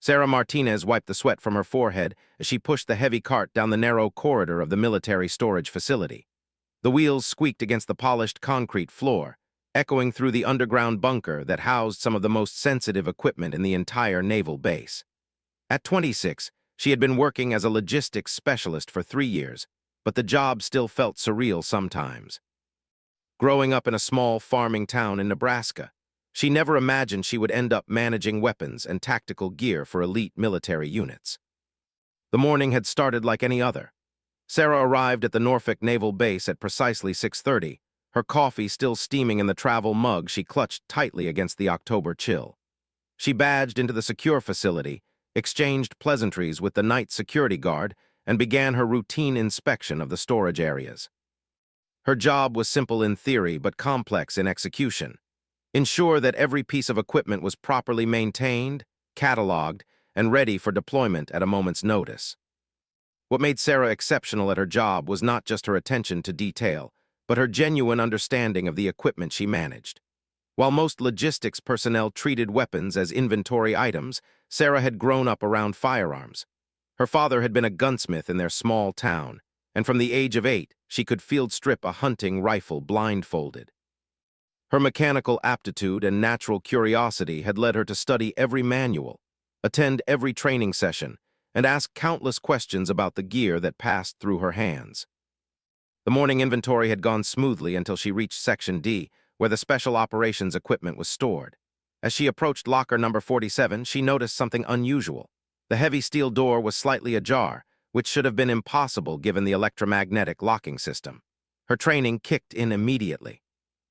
Sarah Martinez wiped the sweat from her forehead as she pushed the heavy cart down the narrow corridor of the military storage facility. The wheels squeaked against the polished concrete floor, echoing through the underground bunker that housed some of the most sensitive equipment in the entire naval base. At 26, she had been working as a logistics specialist for 3 years, but the job still felt surreal sometimes. Growing up in a small farming town in Nebraska, she never imagined she would end up managing weapons and tactical gear for elite military units. The morning had started like any other. Sarah arrived at the Norfolk Naval Base at precisely 6:30, her coffee still steaming in the travel mug she clutched tightly against the October chill. She badged into the secure facility, exchanged pleasantries with the night security guard, and began her routine inspection of the storage areas. Her job was simple in theory but complex in execution. Ensure that every piece of equipment was properly maintained, cataloged, and ready for deployment at a moment's notice. What made Sarah exceptional at her job was not just her attention to detail, but her genuine understanding of the equipment she managed. While most logistics personnel treated weapons as inventory items, Sarah had grown up around firearms. Her father had been a gunsmith in their small town, and from the age of 8, she could field strip a hunting rifle blindfolded. Her mechanical aptitude and natural curiosity had led her to study every manual, attend every training session, and ask countless questions about the gear that passed through her hands. The morning inventory had gone smoothly until she reached Section D, where the special operations equipment was stored. As she approached locker number 47, she noticed something unusual. The heavy steel door was slightly ajar, which should have been impossible given the electromagnetic locking system. Her training kicked in immediately.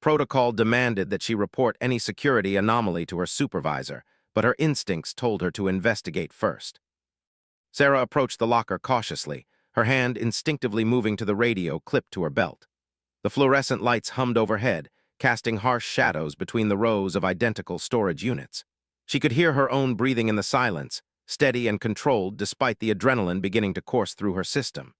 Protocol demanded that she report any security anomaly to her supervisor, but her instincts told her to investigate first. Sarah approached the locker cautiously, her hand instinctively moving to the radio clipped to her belt. The fluorescent lights hummed overhead, casting harsh shadows between the rows of identical storage units. She could hear her own breathing in the silence, steady and controlled despite the adrenaline beginning to course through her system.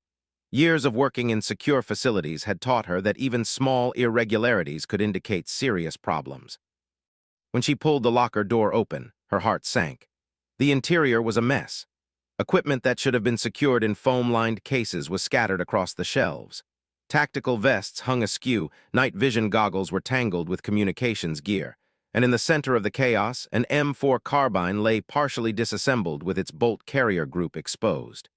Years of working in secure facilities had taught her that even small irregularities could indicate serious problems. When she pulled the locker door open, her heart sank. The interior was a mess. Equipment that should have been secured in foam-lined cases was scattered across the shelves. Tactical vests hung askew, night vision goggles were tangled with communications gear, and in the center of the chaos, an M4 carbine lay partially disassembled with its bolt carrier group exposed.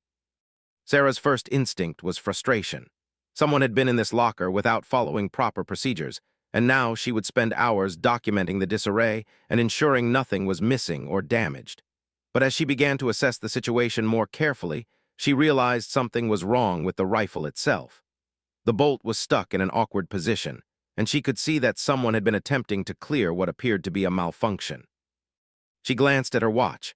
Sarah's first instinct was frustration. Someone had been in this locker without following proper procedures, and now she would spend hours documenting the disarray and ensuring nothing was missing or damaged. But as she began to assess the situation more carefully, she realized something was wrong with the rifle itself. The bolt was stuck in an awkward position, and she could see that someone had been attempting to clear what appeared to be a malfunction. She glanced at her watch.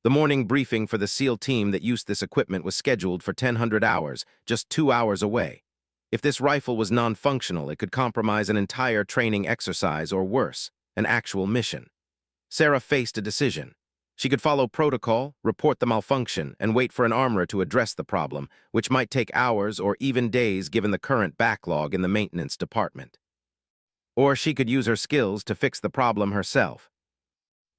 The morning briefing for the SEAL team that used this equipment was scheduled for 1000 hours, just 2 hours away. If this rifle was non-functional, it could compromise an entire training exercise or worse, an actual mission. Sarah faced a decision. She could follow protocol, report the malfunction, and wait for an armorer to address the problem, which might take hours or even days given the current backlog in the maintenance department. Or she could use her skills to fix the problem herself.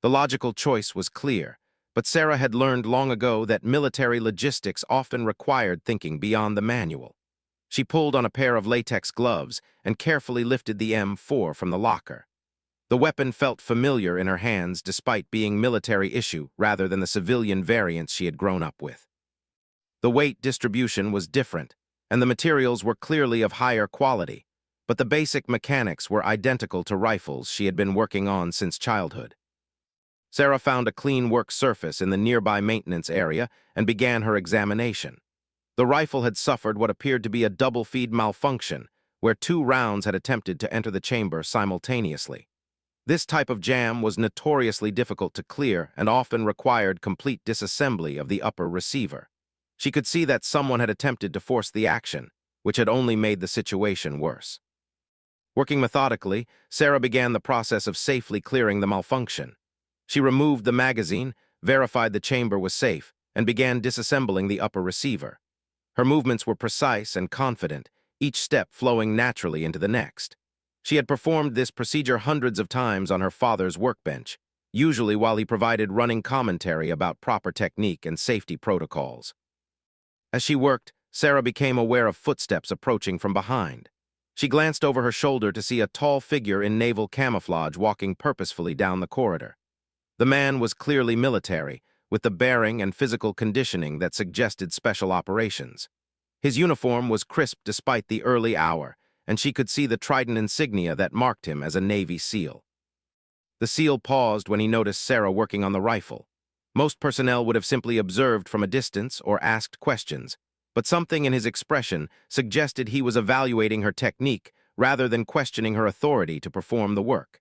The logical choice was clear, but Sarah had learned long ago that military logistics often required thinking beyond the manual. She pulled on a pair of latex gloves and carefully lifted the M4 from the locker. The weapon felt familiar in her hands despite being military issue rather than the civilian variants she had grown up with. The weight distribution was different, and the materials were clearly of higher quality, but the basic mechanics were identical to rifles she had been working on since childhood. Sarah found a clean work surface in the nearby maintenance area and began her examination. The rifle had suffered what appeared to be a double-feed malfunction, where 2 rounds had attempted to enter the chamber simultaneously. This type of jam was notoriously difficult to clear and often required complete disassembly of the upper receiver. She could see that someone had attempted to force the action, which had only made the situation worse. Working methodically, Sarah began the process of safely clearing the malfunction. She removed the magazine, verified the chamber was safe, and began disassembling the upper receiver. Her movements were precise and confident, each step flowing naturally into the next. She had performed this procedure hundreds of times on her father's workbench, usually while he provided running commentary about proper technique and safety protocols. As she worked, Sarah became aware of footsteps approaching from behind. She glanced over her shoulder to see a tall figure in naval camouflage walking purposefully down the corridor. The man was clearly military, with the bearing and physical conditioning that suggested special operations. His uniform was crisp despite the early hour, and she could see the trident insignia that marked him as a Navy SEAL. The SEAL paused when he noticed Sarah working on the rifle. Most personnel would have simply observed from a distance or asked questions, but something in his expression suggested he was evaluating her technique rather than questioning her authority to perform the work.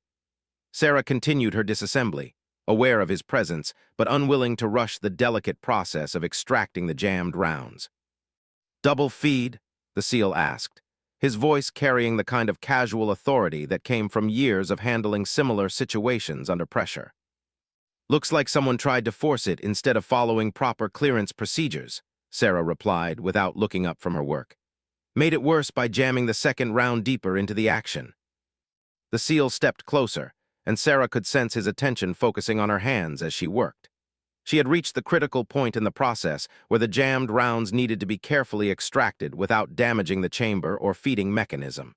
Sarah continued her disassembly, aware of his presence, but unwilling to rush the delicate process of extracting the jammed rounds. "Double feed?" the SEAL asked, his voice carrying the kind of casual authority that came from years of handling similar situations under pressure. "Looks like someone tried to force it instead of following proper clearance procedures," Sarah replied without looking up from her work. "Made it worse by jamming the second round deeper into the action." The SEAL stepped closer, and Sarah could sense his attention focusing on her hands as she worked. She had reached the critical point in the process where the jammed rounds needed to be carefully extracted without damaging the chamber or feeding mechanism.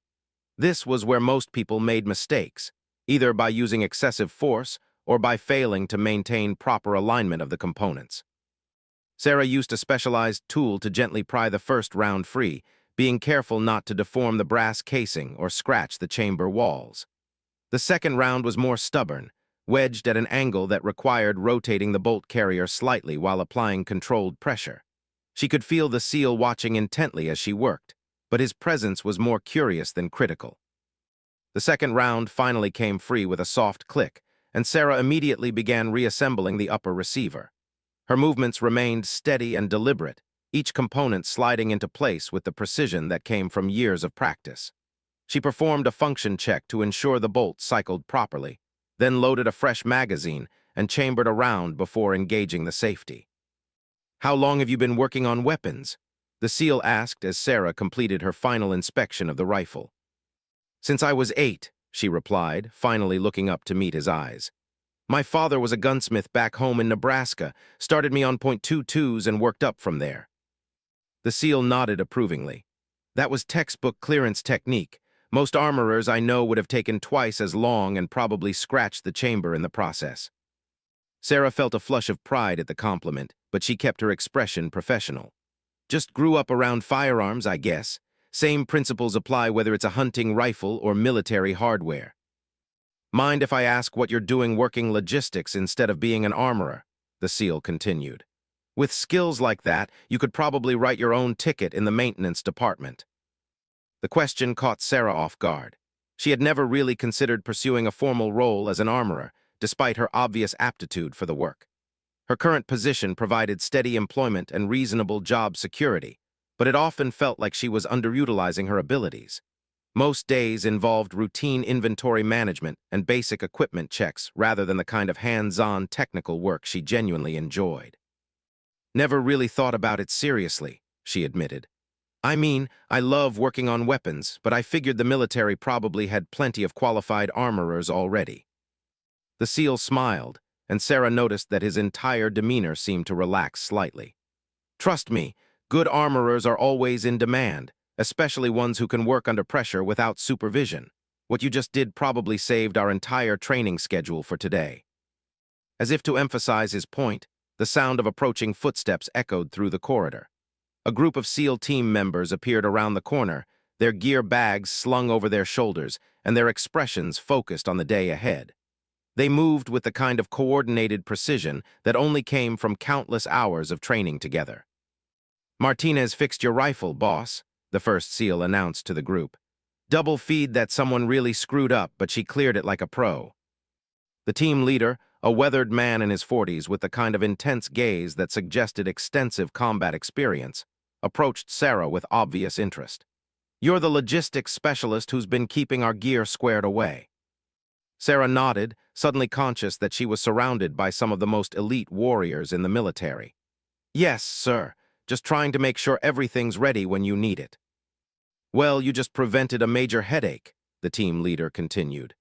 This was where most people made mistakes, either by using excessive force or by failing to maintain proper alignment of the components. Sarah used a specialized tool to gently pry the first round free, being careful not to deform the brass casing or scratch the chamber walls. The second round was more stubborn, wedged at an angle that required rotating the bolt carrier slightly while applying controlled pressure. She could feel the SEAL watching intently as she worked, but his presence was more curious than critical. The second round finally came free with a soft click, and Sarah immediately began reassembling the upper receiver. Her movements remained steady and deliberate, each component sliding into place with the precision that came from years of practice. She performed a function check to ensure the bolt cycled properly, then loaded a fresh magazine and chambered a round before engaging the safety. "How long have you been working on weapons?" the SEAL asked as Sarah completed her final inspection of the rifle. "Since I was 8, she replied, finally looking up to meet his eyes. "My father was a gunsmith back home in Nebraska, started me on .22s and worked up from there." The SEAL nodded approvingly. "That was textbook clearance technique. Most armorers I know would have taken twice as long and probably scratched the chamber in the process." Sarah felt a flush of pride at the compliment, but she kept her expression professional. "Just grew up around firearms, I guess. Same principles apply whether it's a hunting rifle or military hardware." "Mind if I ask what you're doing working logistics instead of being an armorer?" the SEAL continued. "With skills like that, you could probably write your own ticket in the maintenance department." The question caught Sarah off guard. She had never really considered pursuing a formal role as an armorer, despite her obvious aptitude for the work. Her current position provided steady employment and reasonable job security, but it often felt like she was underutilizing her abilities. Most days involved routine inventory management and basic equipment checks rather than the kind of hands-on technical work she genuinely enjoyed. "Never really thought about it seriously," she admitted. "I mean, I love working on weapons, but I figured the military probably had plenty of qualified armorers already." The SEAL smiled, and Sarah noticed that his entire demeanor seemed to relax slightly. "Trust me, good armorers are always in demand, especially ones who can work under pressure without supervision. What you just did probably saved our entire training schedule for today." As if to emphasize his point, the sound of approaching footsteps echoed through the corridor. A group of SEAL team members appeared around the corner, their gear bags slung over their shoulders and their expressions focused on the day ahead. They moved with the kind of coordinated precision that only came from countless hours of training together. "Martinez fixed your rifle, boss," the first SEAL announced to the group. "Double feed that someone really screwed up, but she cleared it like a pro." The team leader, a weathered man in his 40s with the kind of intense gaze that suggested extensive combat experience, approached Sarah with obvious interest. "You're the logistics specialist who's been keeping our gear squared away." Sarah nodded, suddenly conscious that she was surrounded by some of the most elite warriors in the military. "Yes, sir. Just trying to make sure everything's ready when you need it." "Well, you just prevented a major headache," the team leader continued.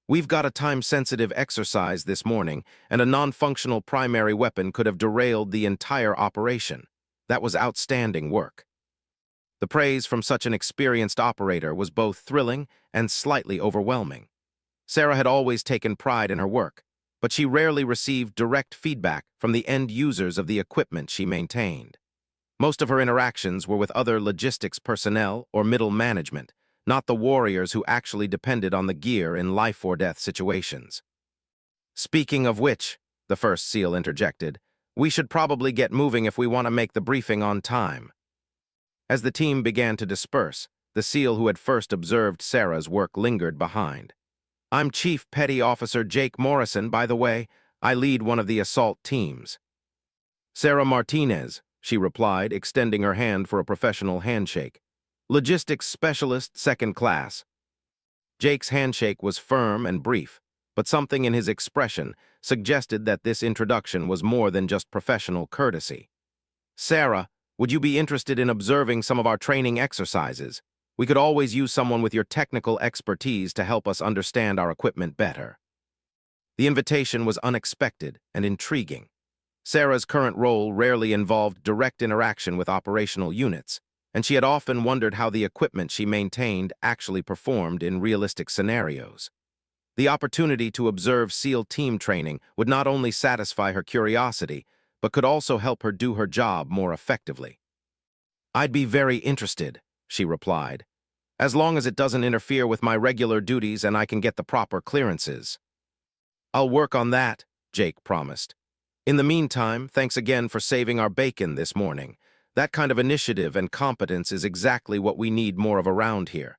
We've got a time-sensitive exercise this morning, and a non-functional primary weapon could have derailed the entire operation. That was outstanding work. The praise from such an experienced operator was both thrilling and slightly overwhelming. Sarah had always taken pride in her work, but she rarely received direct feedback from the end users of the equipment she maintained. Most of her interactions were with other logistics personnel or middle management, not the warriors who actually depended on the gear in life-or-death situations. Speaking of which, the first SEAL interjected, we should probably get moving if we want to make the briefing on time. As the team began to disperse, the SEAL who had first observed Sarah's work lingered behind. I'm Chief Petty Officer Jake Morrison, by the way. I lead one of the assault teams. Sarah Martinez, she replied, extending her hand for a professional handshake. Logistics Specialist, second class. Jake's handshake was firm and brief, but something in his expression suggested that this introduction was more than just professional courtesy. Sarah, would you be interested in observing some of our training exercises? We could always use someone with your technical expertise to help us understand our equipment better. The invitation was unexpected and intriguing. Sarah's current role rarely involved direct interaction with operational units, and she had often wondered how the equipment she maintained actually performed in realistic scenarios. The opportunity to observe SEAL team training would not only satisfy her curiosity, but could also help her do her job more effectively. I'd be very interested, she replied, as long as it doesn't interfere with my regular duties and I can get the proper clearances. I'll work on that, Jake promised. In the meantime, thanks again for saving our bacon this morning. That kind of initiative and competence is exactly what we need more of around here.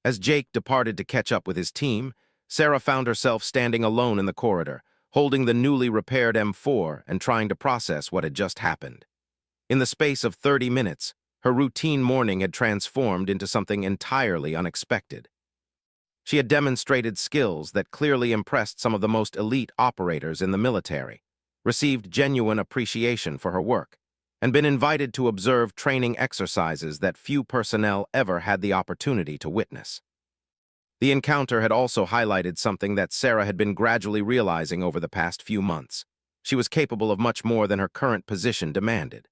As Jake departed to catch up with his team, Sarah found herself standing alone in the corridor, holding the newly repaired M4 and trying to process what had just happened. In the space of 30 minutes, her routine morning had transformed into something entirely unexpected. She had demonstrated skills that clearly impressed some of the most elite operators in the military, received genuine appreciation for her work, and been invited to observe training exercises that few personnel ever had the opportunity to witness. The encounter had also highlighted something that Sarah had been gradually realizing over the past few months. She was capable of much more than her current position demanded.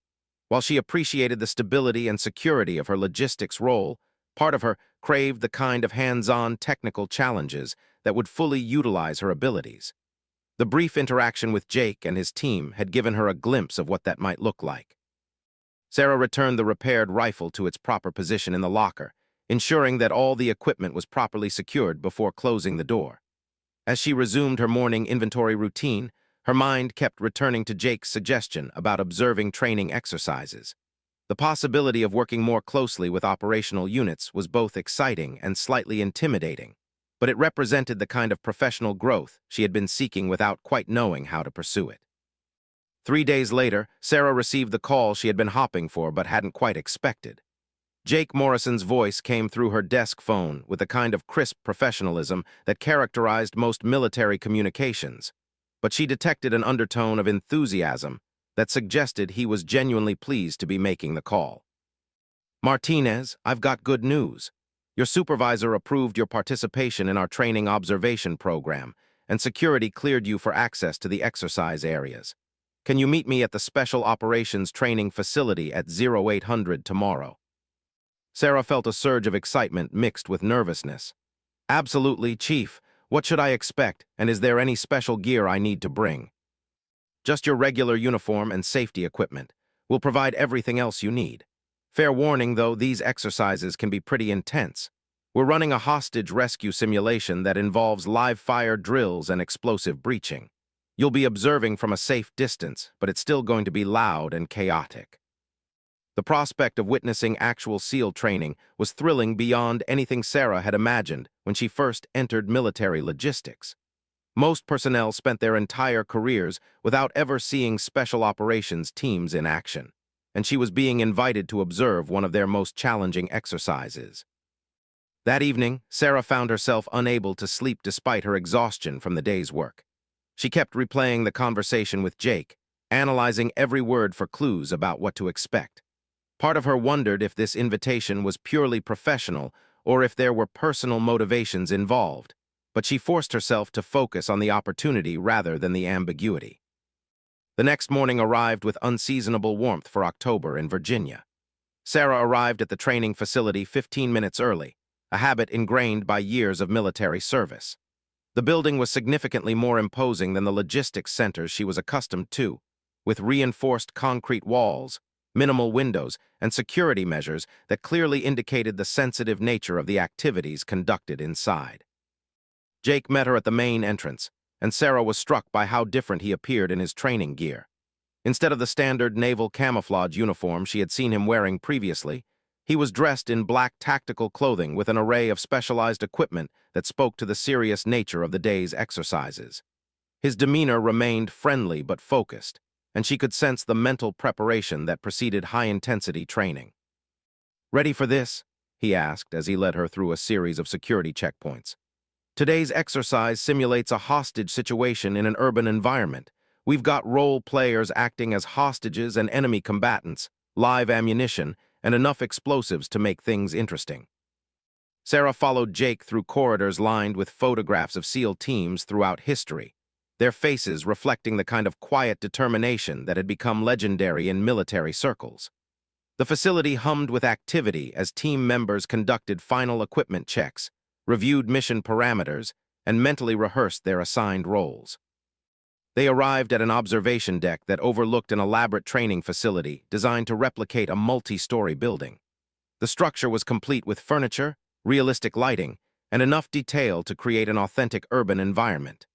While she appreciated the stability and security of her logistics role, part of her craved the kind of hands-on technical challenges that would fully utilize her abilities. The brief interaction with Jake and his team had given her a glimpse of what that might look like. Sarah returned the repaired rifle to its proper position in the locker, ensuring that all the equipment was properly secured before closing the door. As she resumed her morning inventory routine, her mind kept returning to Jake's suggestion about observing training exercises. The possibility of working more closely with operational units was both exciting and slightly intimidating, but it represented the kind of professional growth she had been seeking without quite knowing how to pursue it. 3 days later, Sarah received the call she had been hopping for but hadn't quite expected. Jake Morrison's voice came through her desk phone with the kind of crisp professionalism that characterized most military communications, but she detected an undertone of enthusiasm that suggested he was genuinely pleased to be making the call. Martinez, I've got good news. Your supervisor approved your participation in our training observation program, and security cleared you for access to the exercise areas. Can you meet me at the Special Operations Training Facility at 0800 tomorrow? Sarah felt a surge of excitement mixed with nervousness. Absolutely, Chief. What should I expect, and is there any special gear I need to bring? Just your regular uniform and safety equipment. We'll provide everything else you need. Fair warning, though, these exercises can be pretty intense. We're running a hostage rescue simulation that involves live-fire drills and explosive breaching. You'll be observing from a safe distance, but it's still going to be loud and chaotic. The prospect of witnessing actual SEAL training was thrilling beyond anything Sarah had imagined when she first entered military logistics. Most personnel spent their entire careers without ever seeing special operations teams in action, and she was being invited to observe one of their most challenging exercises. That evening, Sarah found herself unable to sleep despite her exhaustion from the day's work. She kept replaying the conversation with Jake, analyzing every word for clues about what to expect. Part of her wondered if this invitation was purely professional or if there were personal motivations involved. but she forced herself to focus on the opportunity rather than the ambiguity. The next morning arrived with unseasonable warmth for October in Virginia. Sarah arrived at the training facility 15 minutes early, a habit ingrained by years of military service. The building was significantly more imposing than the logistics centers she was accustomed to, with reinforced concrete walls, minimal windows, and security measures that clearly indicated the sensitive nature of the activities conducted inside. Jake met her at the main entrance, and Sarah was struck by how different he appeared in his training gear. Instead of the standard naval camouflage uniform she had seen him wearing previously, he was dressed in black tactical clothing with an array of specialized equipment that spoke to the serious nature of the day's exercises. His demeanor remained friendly but focused, and she could sense the mental preparation that preceded high-intensity training. "Ready for this?" he asked as he led her through a series of security checkpoints. "Today's exercise simulates a hostage situation in an urban environment. We've got role players acting as hostages and enemy combatants, live ammunition, and enough explosives to make things interesting." Sarah followed Jake through corridors lined with photographs of SEAL teams throughout history, their faces reflecting the kind of quiet determination that had become legendary in military circles. The facility hummed with activity as team members conducted final equipment checks, reviewed mission parameters, and mentally rehearsed their assigned roles. They arrived at an observation deck that overlooked an elaborate training facility designed to replicate a multi-story building. The structure was complete with furniture, realistic lighting, and enough detail to create an authentic urban environment.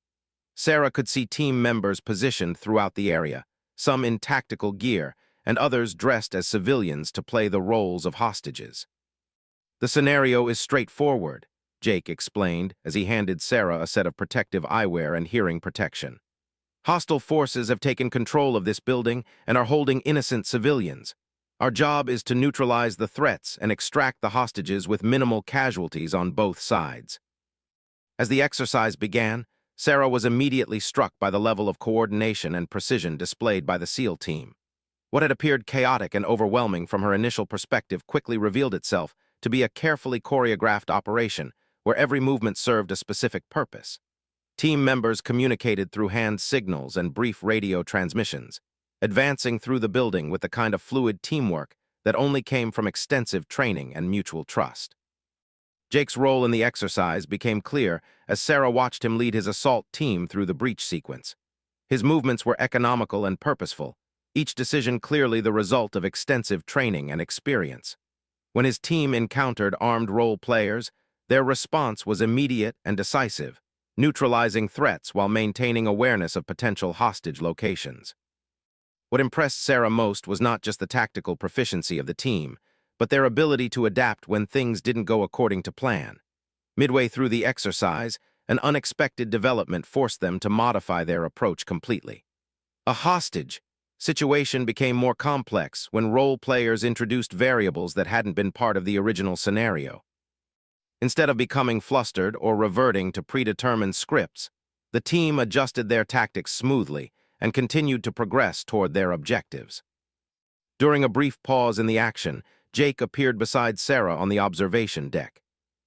Sarah could see team members positioned throughout the area, some in tactical gear, and others dressed as civilians to play the roles of hostages. "The scenario is straightforward," Jake explained as he handed Sarah a set of protective eyewear and hearing protection. "Hostile forces have taken control of this building and are holding innocent civilians. Our job is to neutralize the threats and extract the hostages with minimal casualties on both sides." As the exercise began, Sarah was immediately struck by the level of coordination and precision displayed by the SEAL team. What had appeared chaotic and overwhelming from her initial perspective quickly revealed itself to be a carefully choreographed operation where every movement served a specific purpose. Team members communicated through hand signals and brief radio transmissions, advancing through the building with the kind of fluid teamwork that only came from extensive training and mutual trust. Jake's role in the exercise became clear as Sarah watched him lead his assault team through the breach sequence. His movements were economical and purposeful, each decision clearly the result of extensive training and experience. When his team encountered armed role players, their response was immediate and decisive, neutralizing threats while maintaining awareness of potential hostage locations. What impressed Sarah most was not just the tactical proficiency of the team, but their ability to adapt when things didn't go according to plan. Midway through the exercise, an unexpected development forced them to modify their approach completely. A hostage situation became more complex when role players introduced variables that hadn't been part of the original scenario. Instead of becoming flustered or reverting to predetermined scripts, the team adjusted their tactics smoothly and continued to progress toward their objectives. During a brief pause in the action, Jake appeared beside Sarah on the observation deck.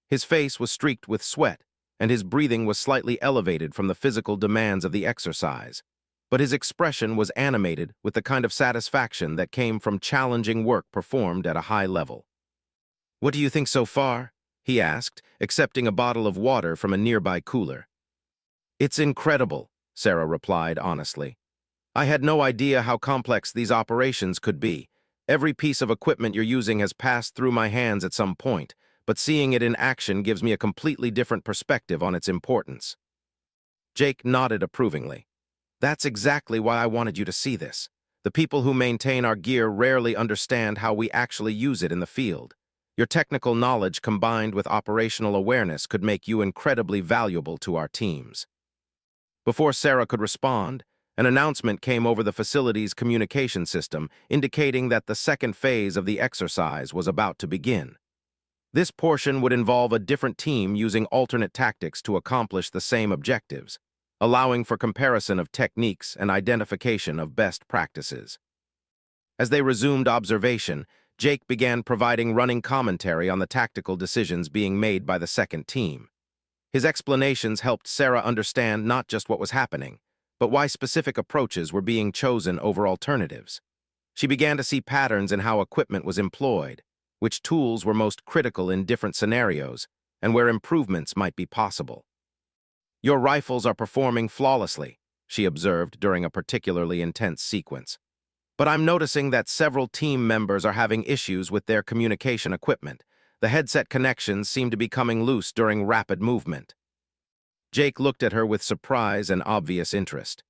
His face was streaked with sweat, and his breathing was slightly elevated from the physical demands of the exercise, but his expression was animated with the kind of satisfaction that came from challenging work performed at a high level. "What do you think so far?" he asked, accepting a bottle of water from a nearby cooler. "It's incredible," Sarah replied honestly. "I had no idea how complex these operations could be. Every piece of equipment you're using has passed through my hands at some point, but seeing it in action gives me a completely different perspective on its importance." Jake nodded approvingly. "That's exactly why I wanted you to see this. The people who maintain our gear rarely understand how we actually use it in the field. Your technical knowledge combined with operational awareness could make you incredibly valuable to our teams." Before Sarah could respond, an announcement came over the facility's communication system indicating that the second phase of the exercise was about to begin. This portion would involve a different team using alternate tactics to accomplish the same objectives, allowing for comparison of techniques and identification of best practices. As they resumed observation, Jake began providing running commentary on the tactical decisions being made by the second team. His explanations helped Sarah understand not just what was happening, but why specific approaches were being chosen over alternatives. She began to see patterns in how equipment was employed, which tools were most critical in different scenarios, and where improvements might be possible. "Your rifles are performing flawlessly," she observed during a particularly intense sequence. "But I'm noticing that several team members are having issues with their communication equipment. The headset connections seem to be coming loose during rapid movement." Jake looked at her with surprise and obvious interest.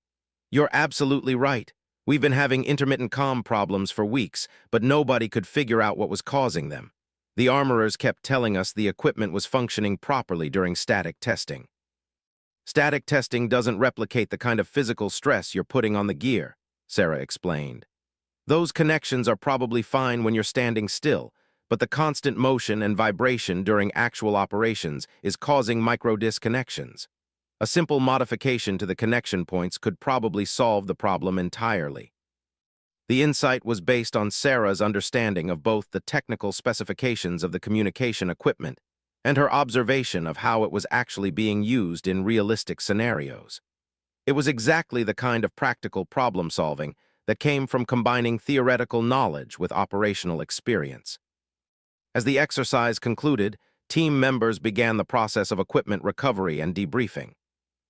"You're absolutely right. We've been having intermittent comm problems for weeks, but nobody could figure out what was causing them. The armorers kept telling us the equipment was functioning properly during static testing." "Static testing doesn't replicate the kind of physical stress you're putting on the gear," Sarah explained. "Those connections are probably fine when you're standing still, but the constant motion and vibration during actual operations is causing micro-disconnections. A simple modification to the connection points could probably solve the problem entirely." The insight was based on Sarah's understanding of both the technical specifications of the communication equipment and her observation of how it was actually being used in realistic scenarios. It was exactly the kind of practical problem-solving that came from combining theoretical knowledge with operational experience. As the exercise concluded, team members began the process of equipment recovery and debriefing.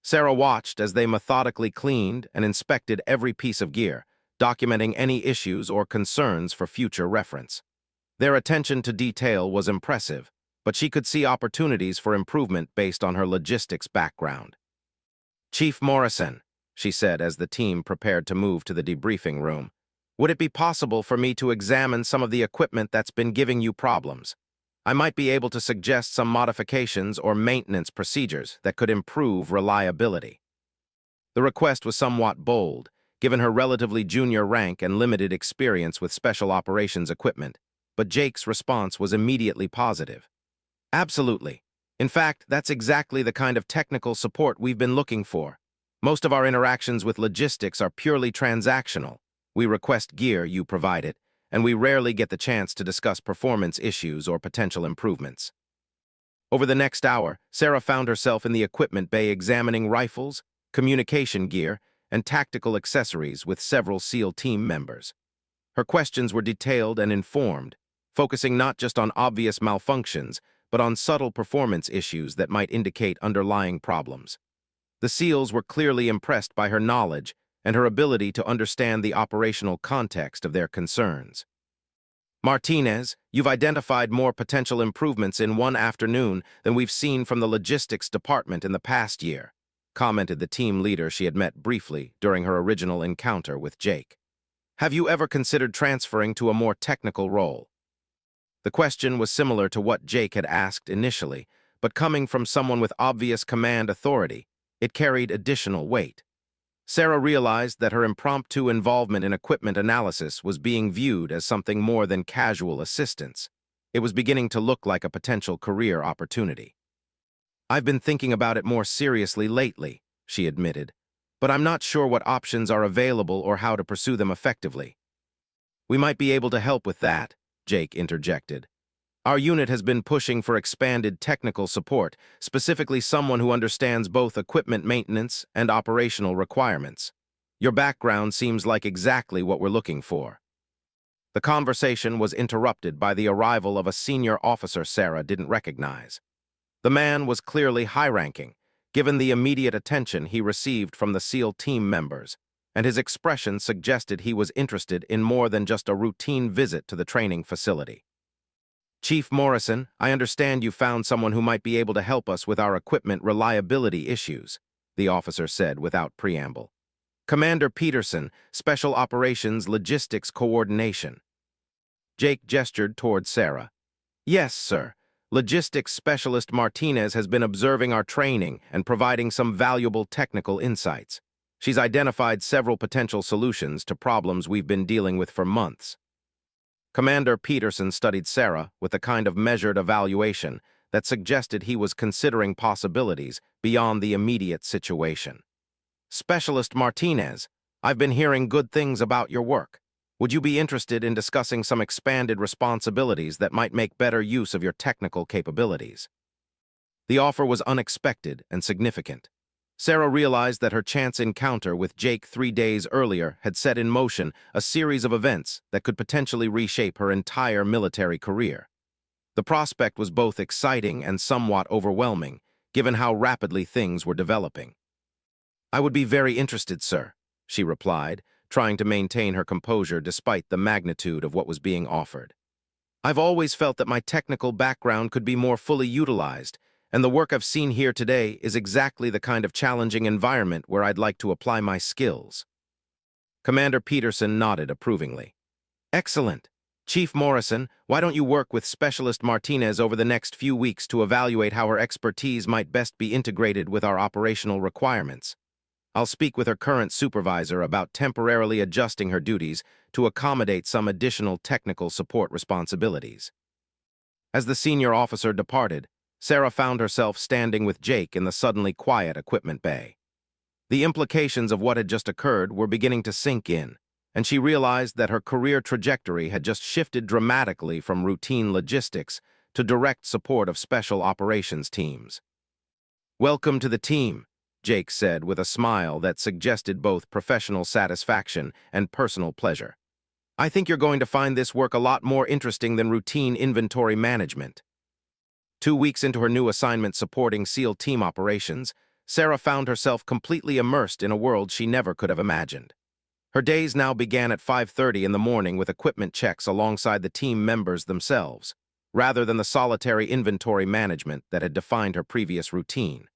Sarah watched as they methodically cleaned and inspected every piece of gear, documenting any issues or concerns for future reference. Their attention to detail was impressive, but she could see opportunities for improvement based on her logistics background. "Chief Morrison," she said as the team prepared to move to the debriefing room, "would it be possible for me to examine some of the equipment that's been giving you problems? I might be able to suggest some modifications or maintenance procedures that could improve reliability." The request was somewhat bold, given her relatively junior rank and limited experience with special operations equipment, but Jake's response was immediately positive. "Absolutely. In fact, that's exactly the kind of technical support we've been looking for. Most of our interactions with logistics are purely transactional. We request gear, you provide it, and we rarely get the chance to discuss performance issues or potential improvements." Over the next hour, Sarah found herself in the equipment bay examining rifles, communication gear, and tactical accessories with several SEAL team members. Her questions were detailed and informed, focusing not just on obvious malfunctions, but on subtle performance issues that might indicate underlying problems. The SEALs were clearly impressed by her knowledge and her ability to understand the operational context of their concerns. "Martinez, you've identified more potential improvements in one afternoon than we've seen from the logistics department in the past year," commented the team leader she had met briefly during her original encounter with Jake. "Have you ever considered transferring to a more technical role?" The question was similar to what Jake had asked initially, but coming from someone with obvious command authority, it carried additional weight. Sarah realized that her impromptu involvement in equipment analysis was being viewed as something more than casual assistance. It was beginning to look like a potential career opportunity. "I've been thinking about it more seriously lately," she admitted, "but I'm not sure what options are available or how to pursue them effectively." "We might be able to help with that," Jake interjected. "Our unit has been pushing for expanded technical support, specifically someone who understands both equipment maintenance and operational requirements. Your background seems like exactly what we're looking for." The conversation was interrupted by the arrival of a senior officer Sarah didn't recognize. The man was clearly high-ranking, given the immediate attention he received from the SEAL team members, and his expression suggested he was interested in more than just a routine visit to the training facility. "Chief Morrison, I understand you found someone who might be able to help us with our equipment reliability issues," the officer said without preamble. "Commander Peterson, Special Operations Logistics Coordination." Jake gestured toward Sarah. "Yes, sir. Logistics Specialist Martinez has been observing our training and providing some valuable technical insights. She's identified several potential solutions to problems we've been dealing with for months." Commander Peterson studied Sarah with a kind of measured evaluation that suggested he was considering possibilities beyond the immediate situation. "Specialist Martinez, I've been hearing good things about your work. Would you be interested in discussing some expanded responsibilities that might make better use of your technical capabilities?" The offer was unexpected and significant. Sarah realized that her chance encounter with Jake 3 days earlier had set in motion a series of events that could potentially reshape her entire military career. The prospect was both exciting and somewhat overwhelming, given how rapidly things were developing. "I would be very interested, sir," she replied, trying to maintain her composure despite the magnitude of what was being offered. "I've always felt that my technical background could be more fully utilized, and the work I've seen here today is exactly the kind of challenging environment where I'd like to apply my skills." Commander Peterson nodded approvingly. "Excellent. Chief Morrison, why don't you work with Specialist Martinez over the next few weeks to evaluate how her expertise might best be integrated with our operational requirements? I'll speak with her current supervisor about temporarily adjusting her duties to accommodate some additional technical support responsibilities." As the senior officer departed, Sarah found herself standing with Jake in the suddenly quiet equipment bay. The implications of what had just occurred were beginning to sink in, and she realized that her career trajectory had just shifted dramatically from routine logistics to direct support of special operations teams. "Welcome to the team," Jake said with a smile that suggested both professional satisfaction and personal pleasure. "I think you're going to find this work a lot more interesting than routine inventory management." 2 weeks into her new assignment supporting SEAL team operations, Sarah found herself completely immersed in a world she never could have imagined. Her days now began at 5:30 in the morning with equipment checks alongside the team members themselves, rather than the solitary inventory management that had defined her previous routine.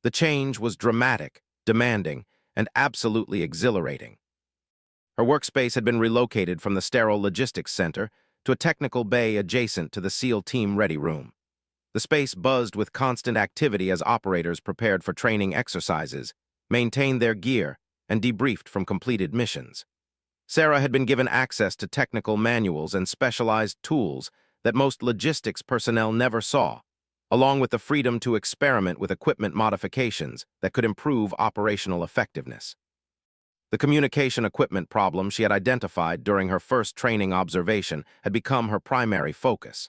The change was dramatic, demanding, and absolutely exhilarating. Her workspace had been relocated from the sterile logistics center to a technical bay adjacent to the SEAL team ready room. The space buzzed with constant activity as operators prepared for training exercises, maintained their gear, and debriefed from completed missions. Sarah had been given access to technical manuals and specialized tools that most logistics personnel never saw, along with the freedom to experiment with equipment modifications that could improve operational effectiveness. The communication equipment problem she had identified during her first training observation had become her primary focus.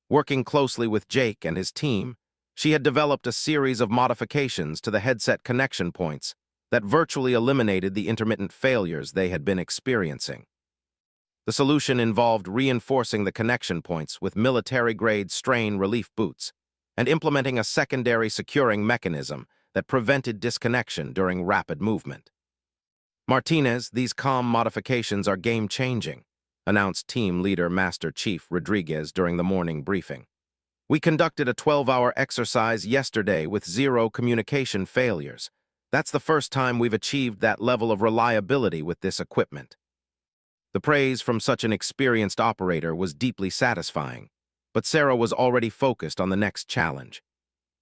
Working closely with Jake and his team, she had developed a series of modifications to the headset connection points that virtually eliminated the intermittent failures they had been experiencing. The solution involved reinforcing the connection points with military-grade strain relief boots and implementing a secondary securing mechanism that prevented disconnection during rapid movement. "Martinez, these comm modifications are game-changing," announced team leader Master Chief Rodriguez during the morning briefing. "We conducted a 12-hour exercise yesterday with 0 communication failures. That's the first time we've achieved that level of reliability with this equipment." The praise from such an experienced operator was deeply satisfying, but Sarah was already focused on the next challenge.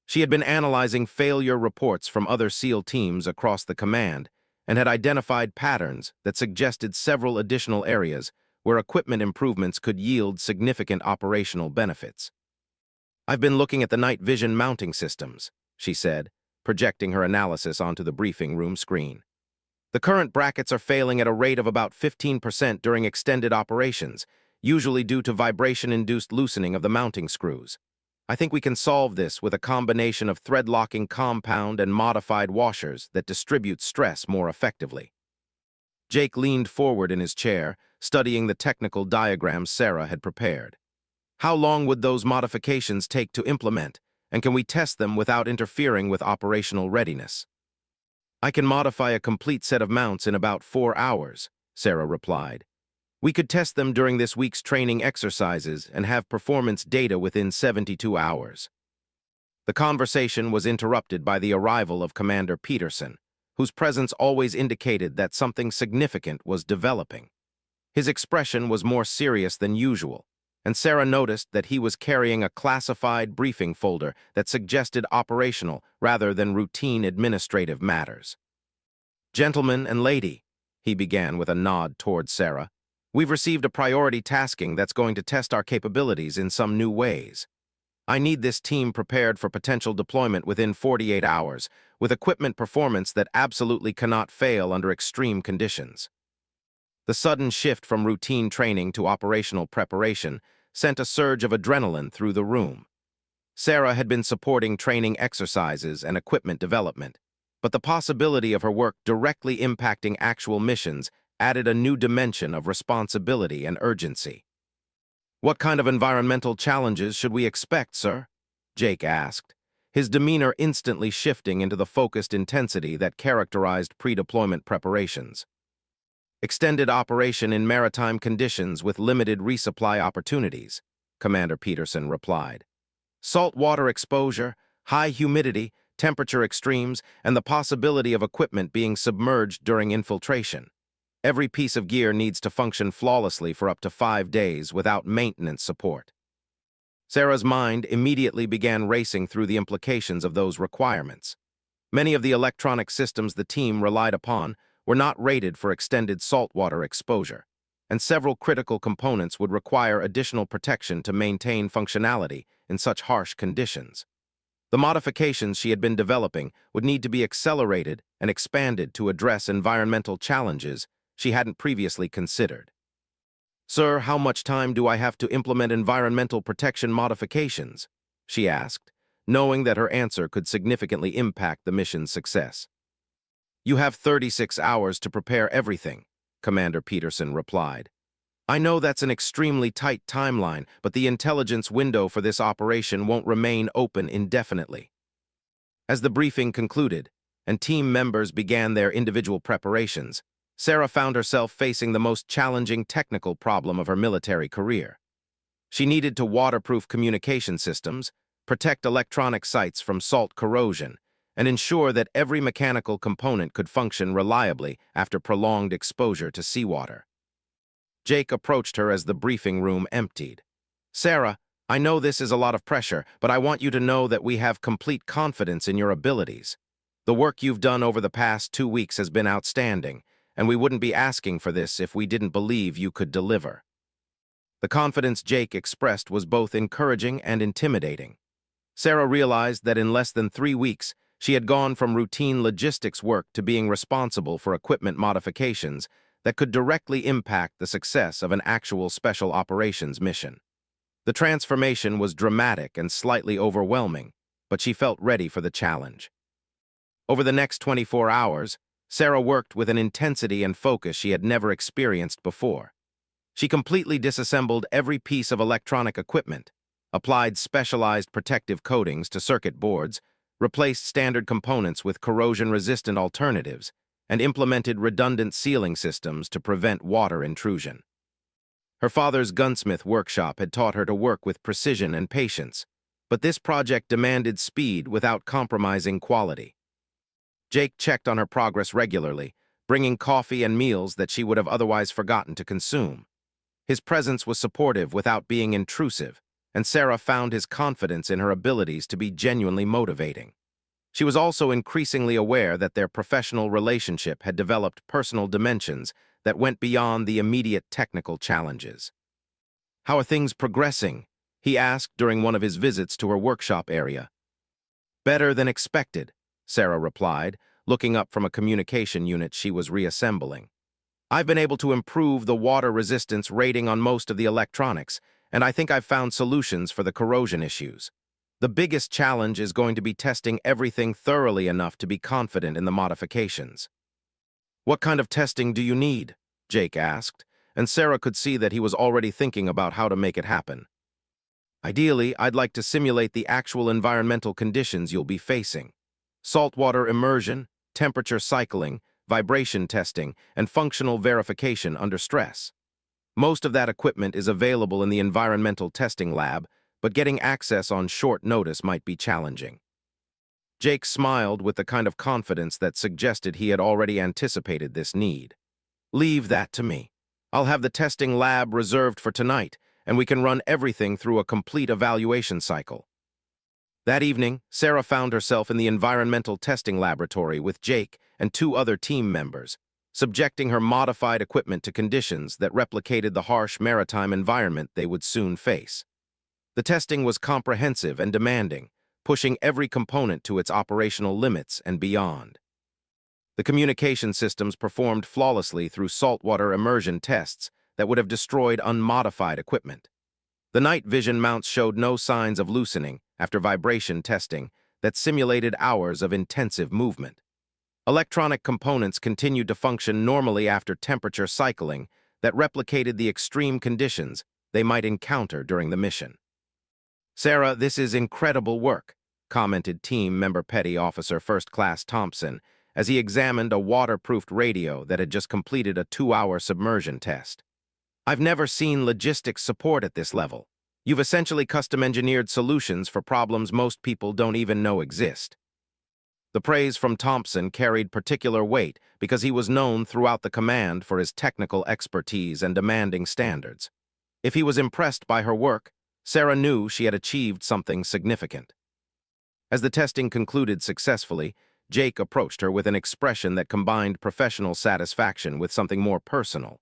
She had been analyzing failure reports from other SEAL teams across the command and had identified patterns that suggested several additional areas where equipment improvements could yield significant operational benefits. "I've been looking at the night vision mounting systems," she said, projecting her analysis onto the briefing room screen. "The current brackets are failing at a rate of about 15% during extended operations, usually due to vibration-induced loosening of the mounting screws. I think we can solve this with a combination of thread-locking compound and modified washers that distribute stress more effectively." Jake leaned forward in his chair, studying the technical diagrams Sarah had prepared. "How long would those modifications take to implement, and can we test them without interfering with operational readiness?" "I can modify a complete set of mounts in about 4 hours," Sarah replied. "We could test them during this week's training exercises and have performance data within 72 hours. The conversation was interrupted by the arrival of Commander Peterson, whose presence always indicated that something significant was developing. His expression was more serious than usual, and Sarah noticed that he was carrying a classified briefing folder that suggested operational rather than routine administrative matters. "Gentlemen and lady," he began with a nod toward Sarah, "we've received a priority tasking that's going to test our capabilities in some new ways. I need this team prepared for potential deployment within 48 hours, with equipment performance that absolutely cannot fail under extreme conditions." The sudden shift from routine training to operational preparation sent a surge of adrenaline through the room. Sarah had been supporting training exercises and equipment development, but the possibility of her work directly impacting actual missions added a new dimension of responsibility and urgency. "What kind of environmental challenges should we expect, sir?" Jake asked, his demeanor instantly shifting into the focused intensity that characterized pre-deployment preparations. "Extended operation in maritime conditions with limited resupply opportunities," Commander Peterson replied. "Saltwater exposure, high humidity, temperature extremes, and the possibility of equipment being submerged during infiltration. Every piece of gear needs to function flawlessly for up to 5 days without maintenance support." Sarah's mind immediately began racing through the implications of those requirements. Many of the electronic systems the team relied upon were not rated for extended saltwater exposure, and several critical components would require additional protection to maintain functionality in such harsh conditions. The modifications she had been developing would need to be accelerated and expanded to address environmental challenges she hadn't previously considered. "Sir, how much time do I have to implement environmental protection modifications?" she asked, knowing that her answer could significantly impact the mission's success. "You have 36 hours to prepare everything," Commander Peterson replied. "I know that's an extremely tight timeline, but the intelligence window for this operation won't remain open indefinitely." As the briefing concluded, and team members began their individual preparations, Sarah found herself facing the most challenging technical problem of her military career. She needed to waterproof communication systems, protect electronic sites from salt corrosion, and ensure that every mechanical component could function reliably after prolonged exposure to seawater. Jake approached her as the briefing room emptied. "Sarah, I know this is a lot of pressure, but I want you to know that we have complete confidence in your abilities. The work you've done over the past 2 weeks has been outstanding, and we wouldn't be asking for this if we didn't believe you could deliver." The confidence Jake expressed was both encouraging and intimidating. Sarah realized that in less than 3 weeks, she had gone from routine logistics work to being responsible for equipment modifications that could directly impact the success of an actual special operations mission. The transformation was dramatic and slightly overwhelming, but she felt ready for the challenge. Over the next 24 hours, Sarah worked with an intensity and focus she had never experienced before. She completely disassembled every piece of electronic equipment, applied specialized protective coatings to circuit boards, replaced standard components with corrosion-resistant alternatives, and implemented redundant sealing systems to prevent water intrusion. Her father's gunsmith workshop had taught her to work with precision and patience, but this project demanded speed without compromising quality. Jake checked on her progress regularly, bringing coffee and meals that she would have otherwise forgotten to consume. His presence was supportive without being intrusive, and Sarah found his confidence in her abilities to be genuinely motivating. She was also increasingly aware that their professional relationship had developed personal dimensions that went beyond the immediate technical challenges. "How are things progressing?" he asked during one of his visits to her workshop area. "Better than expected," Sarah replied, looking up from a communication unit she was reassembling. "I've been able to improve the water resistance rating on most of the electronics, and I think I've found solutions for the corrosion issues. The biggest challenge is going to be testing everything thoroughly enough to be confident in the modifications." "What kind of testing do you need?" Jake asked, and Sarah could see that he was already thinking about how to make it happen. "Ideally, I'd like to simulate the actual environmental conditions you'll be facing. Saltwater immersion, temperature cycling, vibration testing, and functional verification under stress. Most of that equipment is available in the environmental testing lab, but getting access on short notice might be challenging." Jake smiled with the kind of confidence that suggested he had already anticipated this need. "Leave that to me. I'll have the testing lab reserved for tonight, and we can run everything through a complete evaluation cycle." That evening, Sarah found herself in the environmental testing laboratory with Jake and 2 other team members, subjecting her modified equipment to conditions that replicated the harsh maritime environment they would soon face. The testing was comprehensive and demanding, pushing every component to its operational limits and beyond. The communication systems performed flawlessly through saltwater immersion tests that would have destroyed unmodified equipment. The night vision mounts showed no signs of loosening after vibration testing that simulated hours of intensive movement. Electronic components continued to function normally after temperature cycling that replicated the extreme conditions they might encounter during the mission. "Sarah, this is incredible work," commented Team Member Petty Officer First Class Thompson as he examined a waterproofed radio that had just completed a 2-hour submersion test. "I've never seen logistics support at this level. You've essentially custom-engineered solutions for problems most people don't even know exist." The praise from Thompson carried particular weight because he was known throughout the command for his technical expertise and demanding standards. If he was impressed by her work, Sarah knew she had achieved something significant. As the testing concluded successfully, Jake approached her with an expression that combined professional satisfaction with something more personal.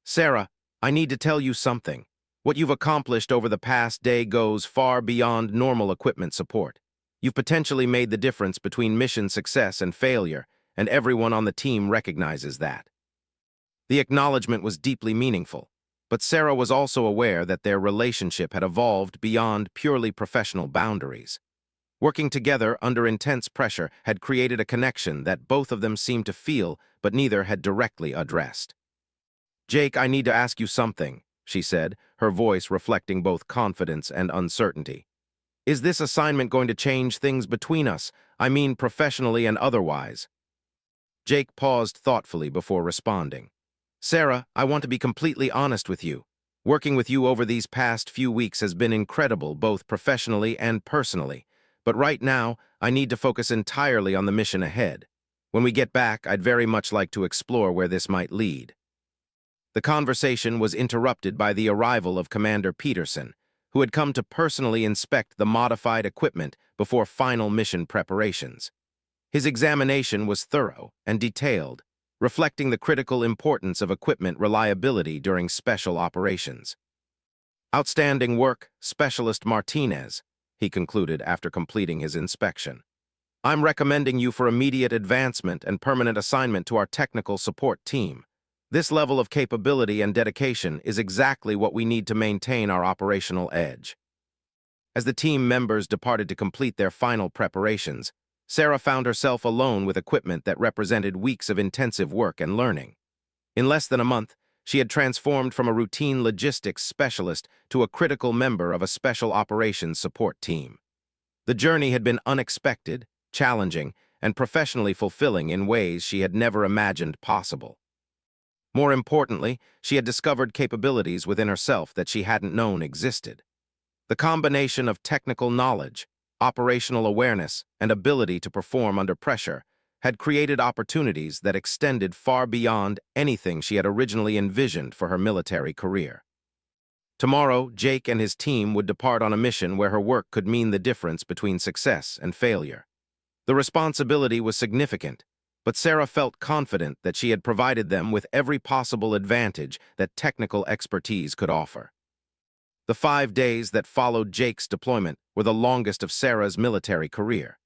"Sarah, I need to tell you something. What you've accomplished over the past day goes far beyond normal equipment support. You've potentially made the difference between mission success and failure, and everyone on the team recognizes that." The acknowledgement was deeply meaningful, but Sarah was also aware that their relationship had evolved beyond purely professional boundaries. Working together under intense pressure had created a connection that both of them seemed to feel, but neither had directly addressed. "Jake, I need to ask you something," she said, her voice reflecting both confidence and uncertainty. "Is this assignment going to change things between us? I mean professionally and otherwise." Jake paused thoughtfully before responding. "Sarah, I want to be completely honest with you. Working with you over these past few weeks has been incredible, both professionally and personally. But right now, I need to focus entirely on the mission ahead. When we get back, I'd very much like to explore where this might lead." The conversation was interrupted by the arrival of Commander Peterson, who had come to personally inspect the modified equipment before final mission preparations. His examination was thorough and detailed, reflecting the critical importance of equipment reliability during special operations. "Outstanding work, Specialist Martinez," he concluded after completing his inspection. "I'm recommending you for immediate advancement and permanent assignment to our technical support team. This level of capability and dedication is exactly what we need to maintain our operational edge." As the team members departed to complete their final preparations, Sarah found herself alone with equipment that represented weeks of intensive work and learning. In less than a month, she had transformed from a routine logistics specialist to a critical member of a special operations support team. The journey had been unexpected, challenging, and professionally fulfilling in ways she had never imagined possible. More importantly, she had discovered capabilities within herself that she hadn't known existed. The combination of technical knowledge, operational awareness, and ability to perform under pressure had created opportunities that extended far beyond anything she had originally envisioned for her military career. Tomorrow, Jake and his team would depart on a mission where her work could mean the difference between success and failure. The responsibility was significant, but Sarah felt confident that she had provided them with every possible advantage that technical expertise could offer. The 5 days that followed Jake's deployment were the longest of Sarah's military career.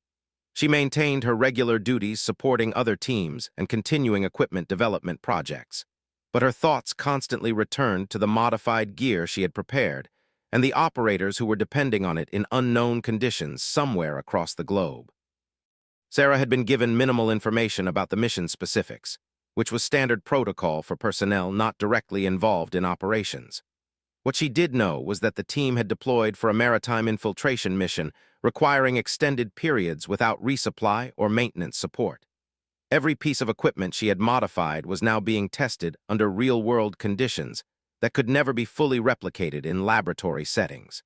She maintained her regular duties supporting other teams and continuing equipment development projects, but her thoughts constantly returned to the modified gear she had prepared and the operators who were depending on it in unknown conditions somewhere across the globe. Sarah had been given minimal information about the mission specifics, which was standard protocol for personnel not directly involved in operations. What she did know was that the team had deployed for a maritime infiltration mission requiring extended periods without resupply or maintenance support. Every piece of equipment she had modified was now being tested under real-world conditions that could never be fully replicated in laboratory settings.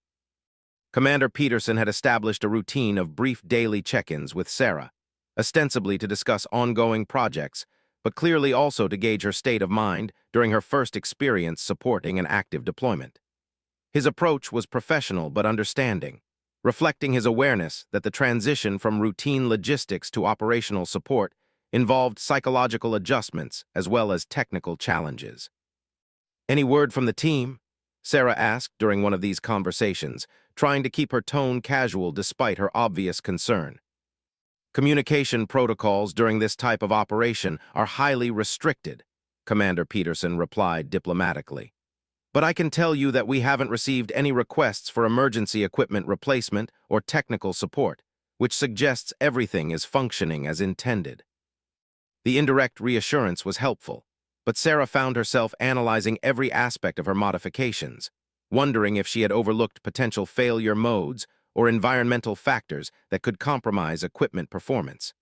Commander Peterson had established a routine of brief daily check-ins with Sarah, ostensibly to discuss ongoing projects, but clearly also to gauge her state of mind during her first experience supporting an active deployment. His approach was professional but understanding, reflecting his awareness that the transition from routine logistics to operational support involved psychological adjustments as well as technical challenges. "Any word from the team?" Sarah asked during one of these conversations, trying to keep her tone casual despite her obvious concern. "Communication protocols during this type of operation are highly restricted," Commander Peterson replied diplomatically. But I can tell you that we haven't received any requests for emergency equipment replacement or technical support, which suggests everything is functioning as intended. The indirect reassurance was helpful, but Sarah found herself analyzing every aspect of her modifications, wondering if she had overlooked potential failure modes or environmental factors that could compromise equipment performance.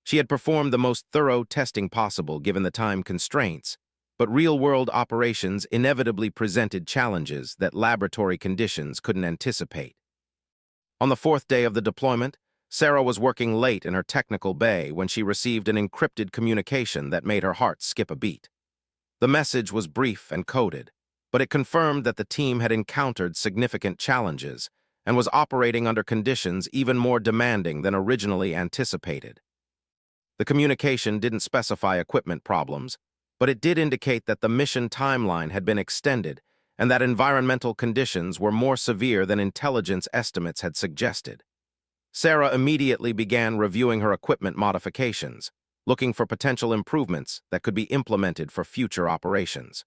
She had performed the most thorough testing possible given the time constraints, but real-world operations inevitably presented challenges that laboratory conditions couldn't anticipate. On the fourth day of the deployment, Sarah was working late in her technical bay when she received an encrypted communication that made her heart skip a beat. The message was brief and coded, but it confirmed that the team had encountered significant challenges and was operating under conditions even more demanding than originally anticipated. The communication didn't specify equipment problems, but it did indicate that the mission timeline had been extended and that environmental conditions were more severe than intelligence estimates had suggested. Sarah immediately began reviewing her equipment modifications, looking for potential improvements that could be implemented for future operations.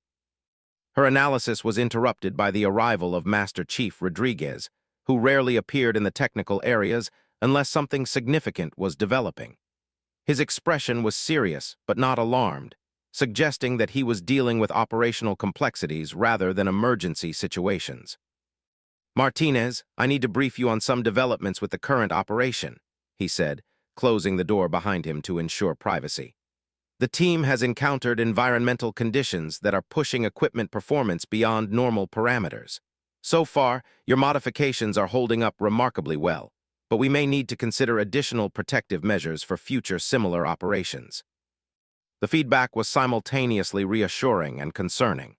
Her analysis was interrupted by the arrival of Master Chief Rodriguez, who rarely appeared in the technical areas unless something significant was developing. His expression was serious but not alarmed, suggesting that he was dealing with operational complexities rather than emergency situations. "Martinez, I need to brief you on some developments with the current operation," he said, closing the door behind him to ensure privacy. "The team has encountered environmental conditions that are pushing equipment performance beyond normal parameters. So far, your modifications are holding up remarkably well, but we may need to consider additional protective measures for future similar operations." The feedback was simultaneously reassuring and concerning.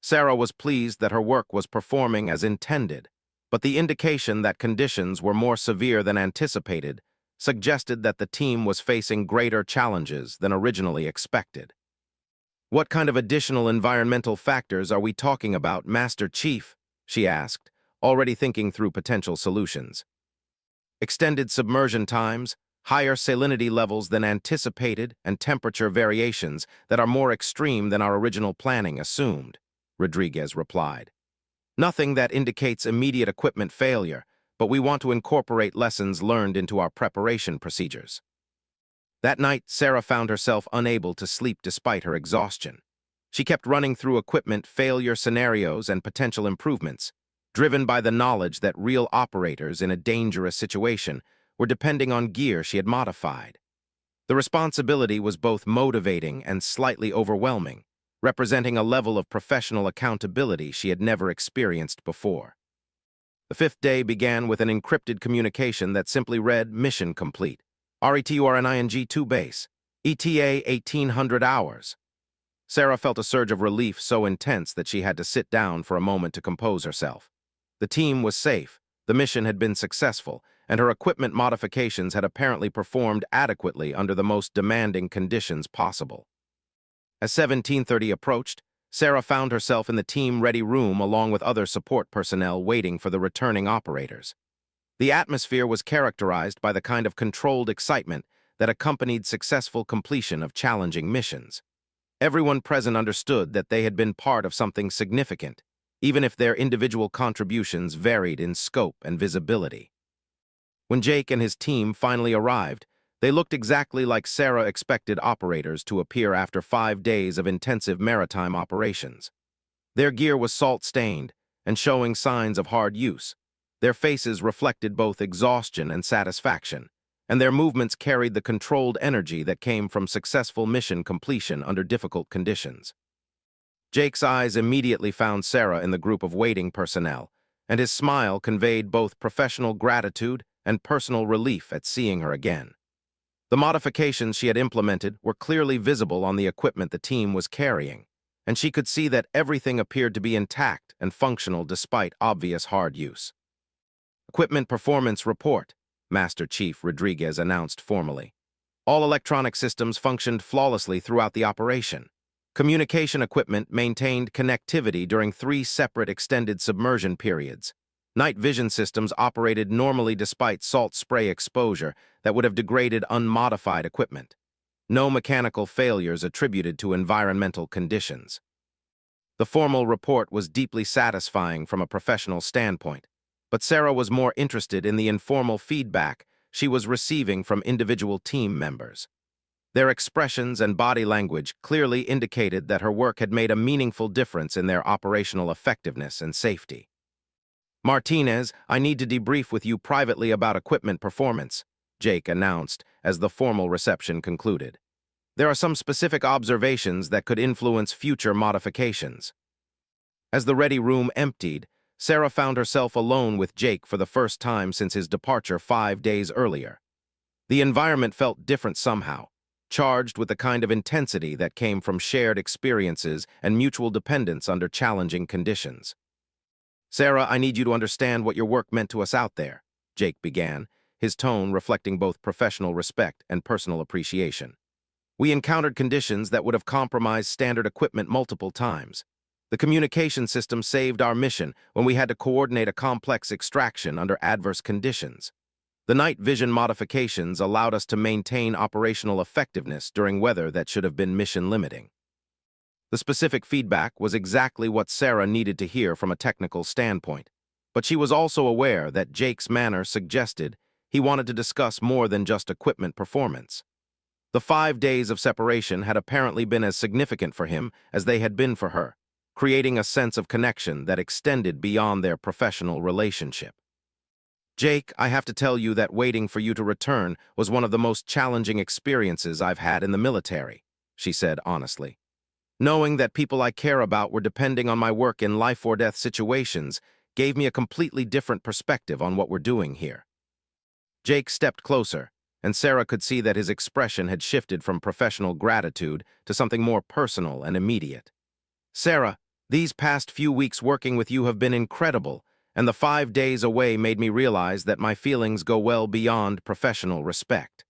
Sarah was pleased that her work was performing as intended, but the indication that conditions were more severe than anticipated suggested that the team was facing greater challenges than originally expected. "What kind of additional environmental factors are we talking about, Master Chief?" she asked, already thinking through potential solutions. "Extended submersion times, higher salinity levels than anticipated, and temperature variations that are more extreme than our original planning assumed," Rodriguez replied. "Nothing that indicates immediate equipment failure, but we want to incorporate lessons learned into our preparation procedures." That night, Sarah found herself unable to sleep despite her exhaustion. She kept running through equipment failure scenarios and potential improvements, driven by the knowledge that real operators in a dangerous situation were depending on gear she had modified. The responsibility was both motivating and slightly overwhelming, representing a level of professional accountability she had never experienced before. The fifth day began with an encrypted communication that simply read, "Mission complete. RETURNING-2 base. ETA 1800 hours." Sarah felt a surge of relief so intense that she had to sit down for a moment to compose herself. The team was safe, the mission had been successful, and her equipment modifications had apparently performed adequately under the most demanding conditions possible. As 17:30 approached, Sarah found herself in the team-ready room along with other support personnel waiting for the returning operators. The atmosphere was characterized by the kind of controlled excitement that accompanied successful completion of challenging missions. Everyone present understood that they had been part of something significant, even if their individual contributions varied in scope and visibility. When Jake and his team finally arrived, they looked exactly like Sarah expected operators to appear after 5 days of intensive maritime operations. Their gear was salt-stained and showing signs of hard use. Their faces reflected both exhaustion and satisfaction, and their movements carried the controlled energy that came from successful mission completion under difficult conditions. Jake's eyes immediately found Sarah in the group of waiting personnel, and his smile conveyed both professional gratitude and personal relief at seeing her again. The modifications she had implemented were clearly visible on the equipment the team was carrying, and she could see that everything appeared to be intact and functional despite obvious hard use. "Equipment Performance Report," Master Chief Rodriguez announced formally. "All electronic systems functioned flawlessly throughout the operation. Communication equipment maintained connectivity during 3 separate extended submersion periods. Night vision systems operated normally despite salt spray exposure that would have degraded unmodified equipment. No mechanical failures attributed to environmental conditions." The formal report was deeply satisfying from a professional standpoint, but Sarah was more interested in the informal feedback she was receiving from individual team members. Their expressions and body language clearly indicated that her work had made a meaningful difference in their operational effectiveness and safety. "Martinez, I need to debrief with you privately about equipment performance," Jake announced as the formal reception concluded. "There are some specific observations that could influence future modifications." As the ready room emptied, Sarah found herself alone with Jake for the first time since his departure 5 days earlier. The environment felt different somehow, charged with the kind of intensity that came from shared experiences and mutual dependence under challenging conditions. "Sarah, I need you to understand what your work meant to us out there," Jake began, his tone reflecting both professional respect and personal appreciation. "We encountered conditions that would have compromised standard equipment multiple times. The communication system saved our mission when we had to coordinate a complex extraction under adverse conditions. The night vision modifications allowed us to maintain operational effectiveness during weather that should have been mission-limiting." The specific feedback was exactly what Sarah needed to hear from a technical standpoint, but she was also aware that Jake's manner suggested he wanted to discuss more than just equipment performance. The 5 days of separation had apparently been as significant for him as they had been for her, creating a sense of connection that extended beyond their professional relationship. "Jake, I have to tell you that waiting for you to return was one of the most challenging experiences I've had in the military," she said honestly. "Knowing that people I care about were depending on my work in life-or-death situations gave me a completely different perspective on what we're doing here." Jake stepped closer, and Sarah could see that his expression had shifted from professional gratitude to something more personal and immediate. "Sarah, these past few weeks working with you have been incredible, and the 5 days away made me realize that my feelings go well beyond professional respect."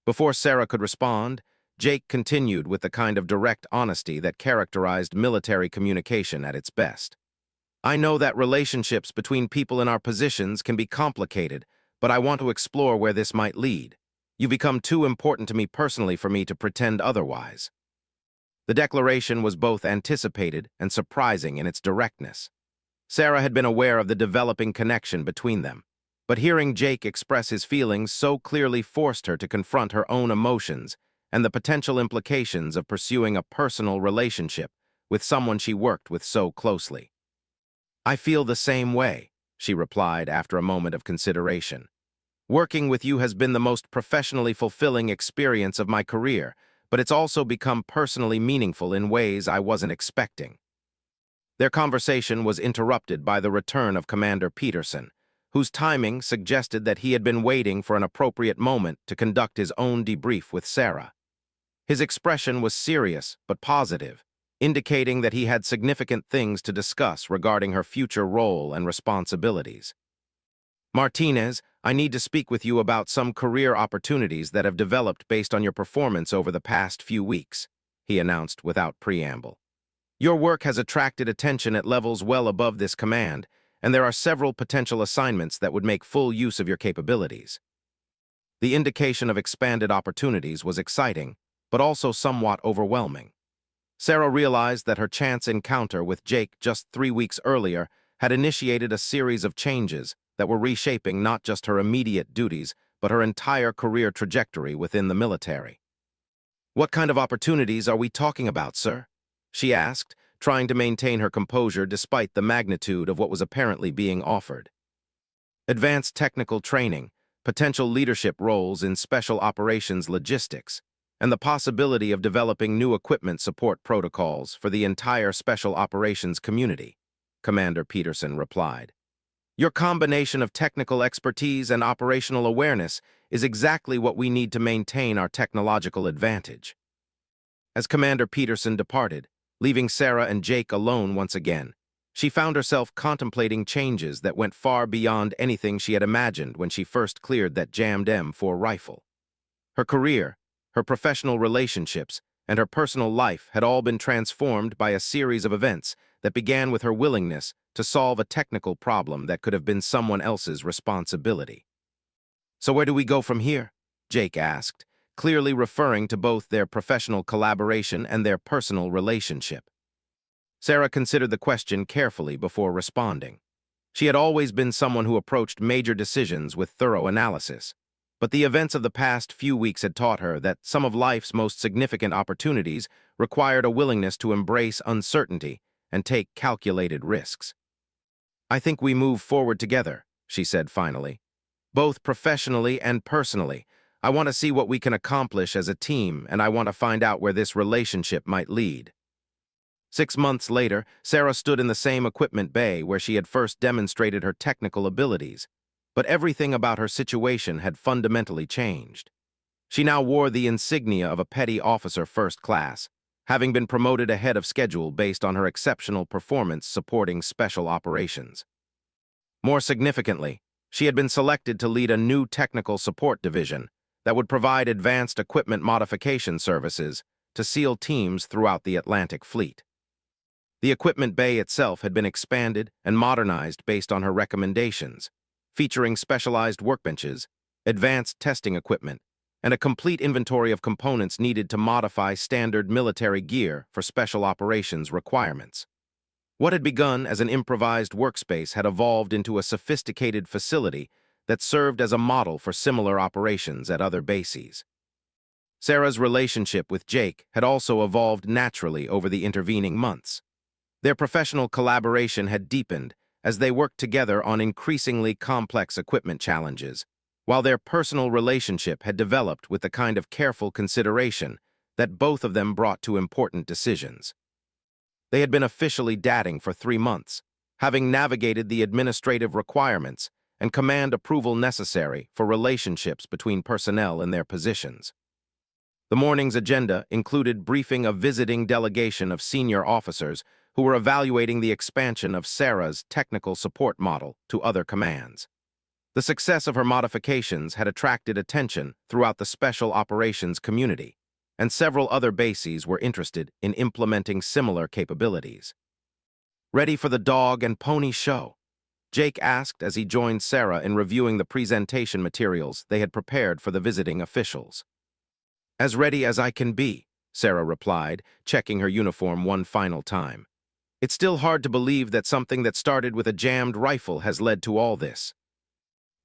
Before Sarah could respond, Jake continued with the kind of direct honesty that characterized military communication at its best. "I know that relationships between people in our positions can be complicated, but I want to explore where this might lead. You become too important to me personally for me to pretend otherwise." The declaration was both anticipated and surprising in its directness. Sarah had been aware of the developing connection between them, but hearing Jake express his feelings so clearly forced her to confront her own emotions and the potential implications of pursuing a personal relationship with someone she worked with so closely. "I feel the same way," she replied after a moment of consideration. "Working with you has been the most professionally fulfilling experience of my career, but it's also become personally meaningful in ways I wasn't expecting." Their conversation was interrupted by the return of Commander Peterson, whose timing suggested that he had been waiting for an appropriate moment to conduct his own debrief with Sarah. His expression was serious but positive, indicating that he had significant things to discuss regarding her future role and responsibilities. "Martinez, I need to speak with you about some career opportunities that have developed based on your performance over the past few weeks," he announced without preamble. "Your work has attracted attention at levels well above this command, and there are several potential assignments that would make full use of your capabilities." The indication of expanded opportunities was exciting, but also somewhat overwhelming. Sarah realized that her chance encounter with Jake just 3 weeks earlier had initiated a series of changes that were reshaping not just her immediate duties, but her entire career trajectory within the military. "What kind of opportunities are we talking about, sir?" she asked, trying to maintain her composure despite the magnitude of what was apparently being offered. "Advanced technical training, potential leadership roles in special operations logistics, and the possibility of developing new equipment support protocols for the entire special operations community," Commander Peterson replied. "Your combination of technical expertise and operational awareness is exactly what we need to maintain our technological advantage." As Commander Peterson departed, leaving Sarah and Jake alone once again, she found herself contemplating changes that went far beyond anything she had imagined when she first cleared that jammed M4 rifle. Her career, her professional relationships, and her personal life had all been transformed by a series of events that began with her willingness to solve a technical problem that could have been someone else's responsibility. "So where do we go from here?" Jake asked, clearly referring to both their professional collaboration and their personal relationship. Sarah considered the question carefully before responding. She had always been someone who approached major decisions with thorough analysis, but the events of the past few weeks had taught her that some of life's most significant opportunities required a willingness to embrace uncertainty and take calculated risks. "I think we move forward together," she said finally. "Both professionally and personally. I want to see what we can accomplish as a team, and I want to find out where this relationship might lead." 6 months later, Sarah stood in the same equipment bay where she had first demonstrated her technical abilities, but everything about her situation had fundamentally changed. She now wore the insignia of a petty officer first class, having been promoted ahead of schedule based on her exceptional performance supporting special operations. More significantly, she had been selected to lead a new technical support division that would provide advanced equipment modification services to SEAL teams throughout the Atlantic Fleet. The equipment bay itself had been expanded and modernized based on her recommendations, featuring specialized workbenches, advanced testing equipment, and a complete inventory of components needed to modify standard military gear for special operations requirements. What had begun as an improvised workspace had evolved into a sophisticated facility that served as a model for similar operations at other bases. Sarah's relationship with Jake had also evolved naturally over the intervening months. Their professional collaboration had deepened as they worked together on increasingly complex equipment challenges, while their personal relationship had developed with the kind of careful consideration that both of them brought to important decisions. They had been officially dating for 3 months, having navigated the administrative requirements and command approval necessary for relationships between personnel in their positions. The morning's agenda included briefing a visiting delegation of senior officers who were evaluating the expansion of Sarah's technical support model to other commands. The success of her modifications had attracted attention throughout the special operations community, and several other bases were interested in implementing similar capabilities. "Ready for the dog and pony show?" Jake asked as he joined Sarah in reviewing the presentation materials they had prepared for the visiting officials. "As ready as I can be," Sarah replied, checking her uniform one final time. "It's still hard to believe that something that started with a jammed rifle has led to all this."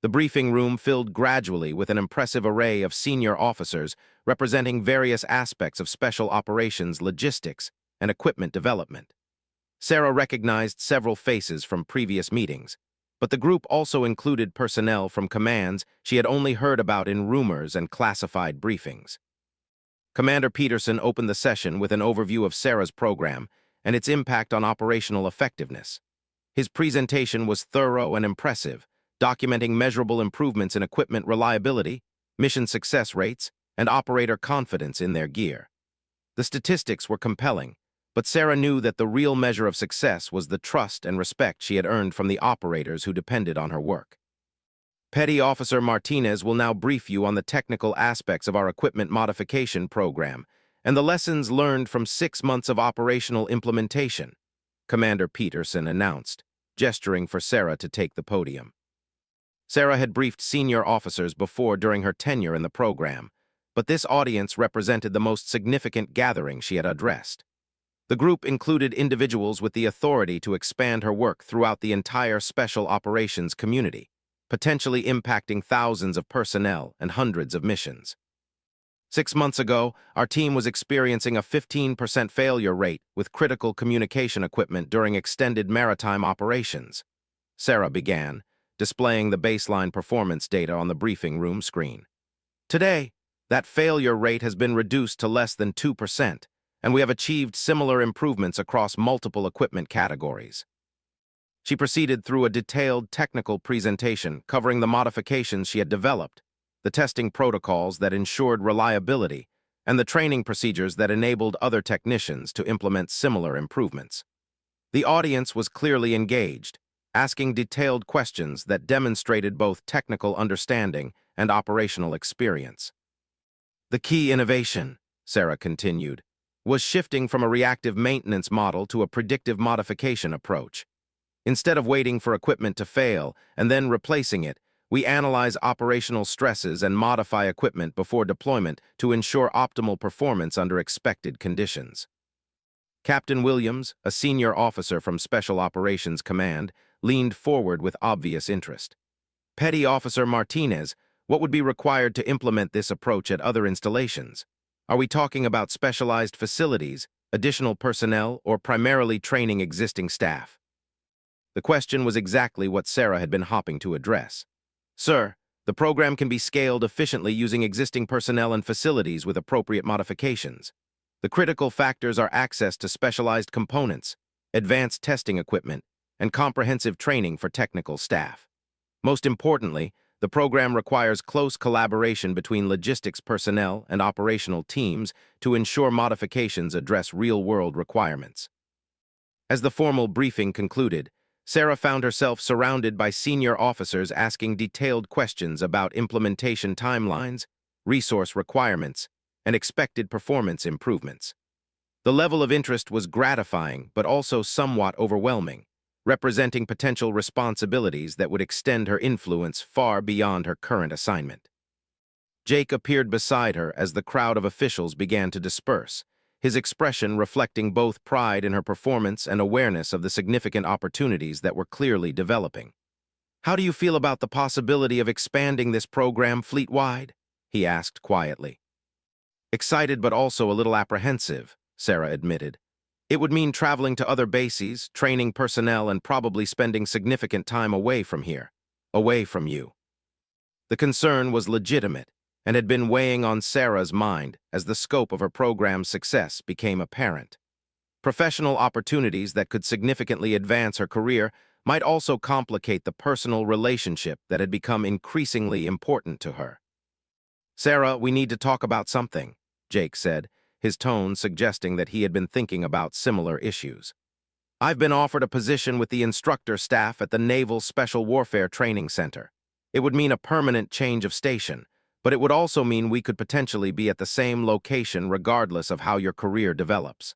The briefing room filled gradually with an impressive array of senior officers representing various aspects of special operations logistics and equipment development. Sarah recognized several faces from previous meetings, but the group also included personnel from commands she had only heard about in rumors and classified briefings. Commander Peterson opened the session with an overview of Sarah's program and its impact on operational effectiveness. His presentation was thorough and impressive, documenting measurable improvements in equipment reliability, mission success rates, and operator confidence in their gear. The statistics were compelling, but Sarah knew that the real measure of success was the trust and respect she had earned from the operators who depended on her work. "Petty Officer Martinez will now brief you on the technical aspects of our equipment modification program and the lessons learned from 6 months of operational implementation," Commander Peterson announced, gesturing for Sarah to take the podium. Sarah had briefed senior officers before during her tenure in the program, but this audience represented the most significant gathering she had addressed. The group included individuals with the authority to expand her work throughout the entire special operations community, potentially impacting thousands of personnel and hundreds of missions. 6 months ago, our team was experiencing a 15% failure rate with critical communication equipment during extended maritime operations. Sarah began, displaying the baseline performance data on the briefing room screen. "Today, that failure rate has been reduced to less than 2%, and we have achieved similar improvements across multiple equipment categories." She proceeded through a detailed technical presentation covering the modifications she had developed, the testing protocols that ensured reliability, and the training procedures that enabled other technicians to implement similar improvements. The audience was clearly engaged, asking detailed questions that demonstrated both technical understanding and operational experience. "The key innovation," Sarah continued, "was shifting from a reactive maintenance model to a predictive modification approach. Instead of waiting for equipment to fail and then replacing it, we analyze operational stresses and modify equipment before deployment to ensure optimal performance under expected conditions." Captain Williams, a senior officer from Special Operations Command, leaned forward with obvious interest. Petty Officer Martinez, what would be required to implement this approach at other installations? Are we talking about specialized facilities, additional personnel, or primarily training existing staff? The question was exactly what Sarah had been hoping to address. Sir, the program can be scaled efficiently using existing personnel and facilities with appropriate modifications. The critical factors are access to specialized components, advanced testing equipment, and comprehensive training for technical staff. Most importantly, the program requires close collaboration between logistics personnel and operational teams to ensure modifications address real-world requirements. As the formal briefing concluded, Sarah found herself surrounded by senior officers asking detailed questions about implementation timelines, resource requirements, and expected performance improvements. The level of interest was gratifying but also somewhat overwhelming, representing potential responsibilities that would extend her influence far beyond her current assignment. Jake appeared beside her as the crowd of officials began to disperse, his expression reflecting both pride in her performance and awareness of the significant opportunities that were clearly developing. "How do you feel about the possibility of expanding this program fleet-wide?" he asked quietly. "Excited but also a little apprehensive," Sarah admitted. "It would mean traveling to other bases, training personnel, and probably spending significant time away from here, away from you." The concern was legitimate and had been weighing on Sarah's mind as the scope of her program's success became apparent. Professional opportunities that could significantly advance her career might also complicate the personal relationship that had become increasingly important to her. "Sarah, we need to talk about something," Jake said, his tone suggesting that he had been thinking about similar issues. "I've been offered a position with the instructor staff at the Naval Special Warfare Training Center. It would mean a permanent change of station, but it would also mean we could potentially be at the same location regardless of how your career develops."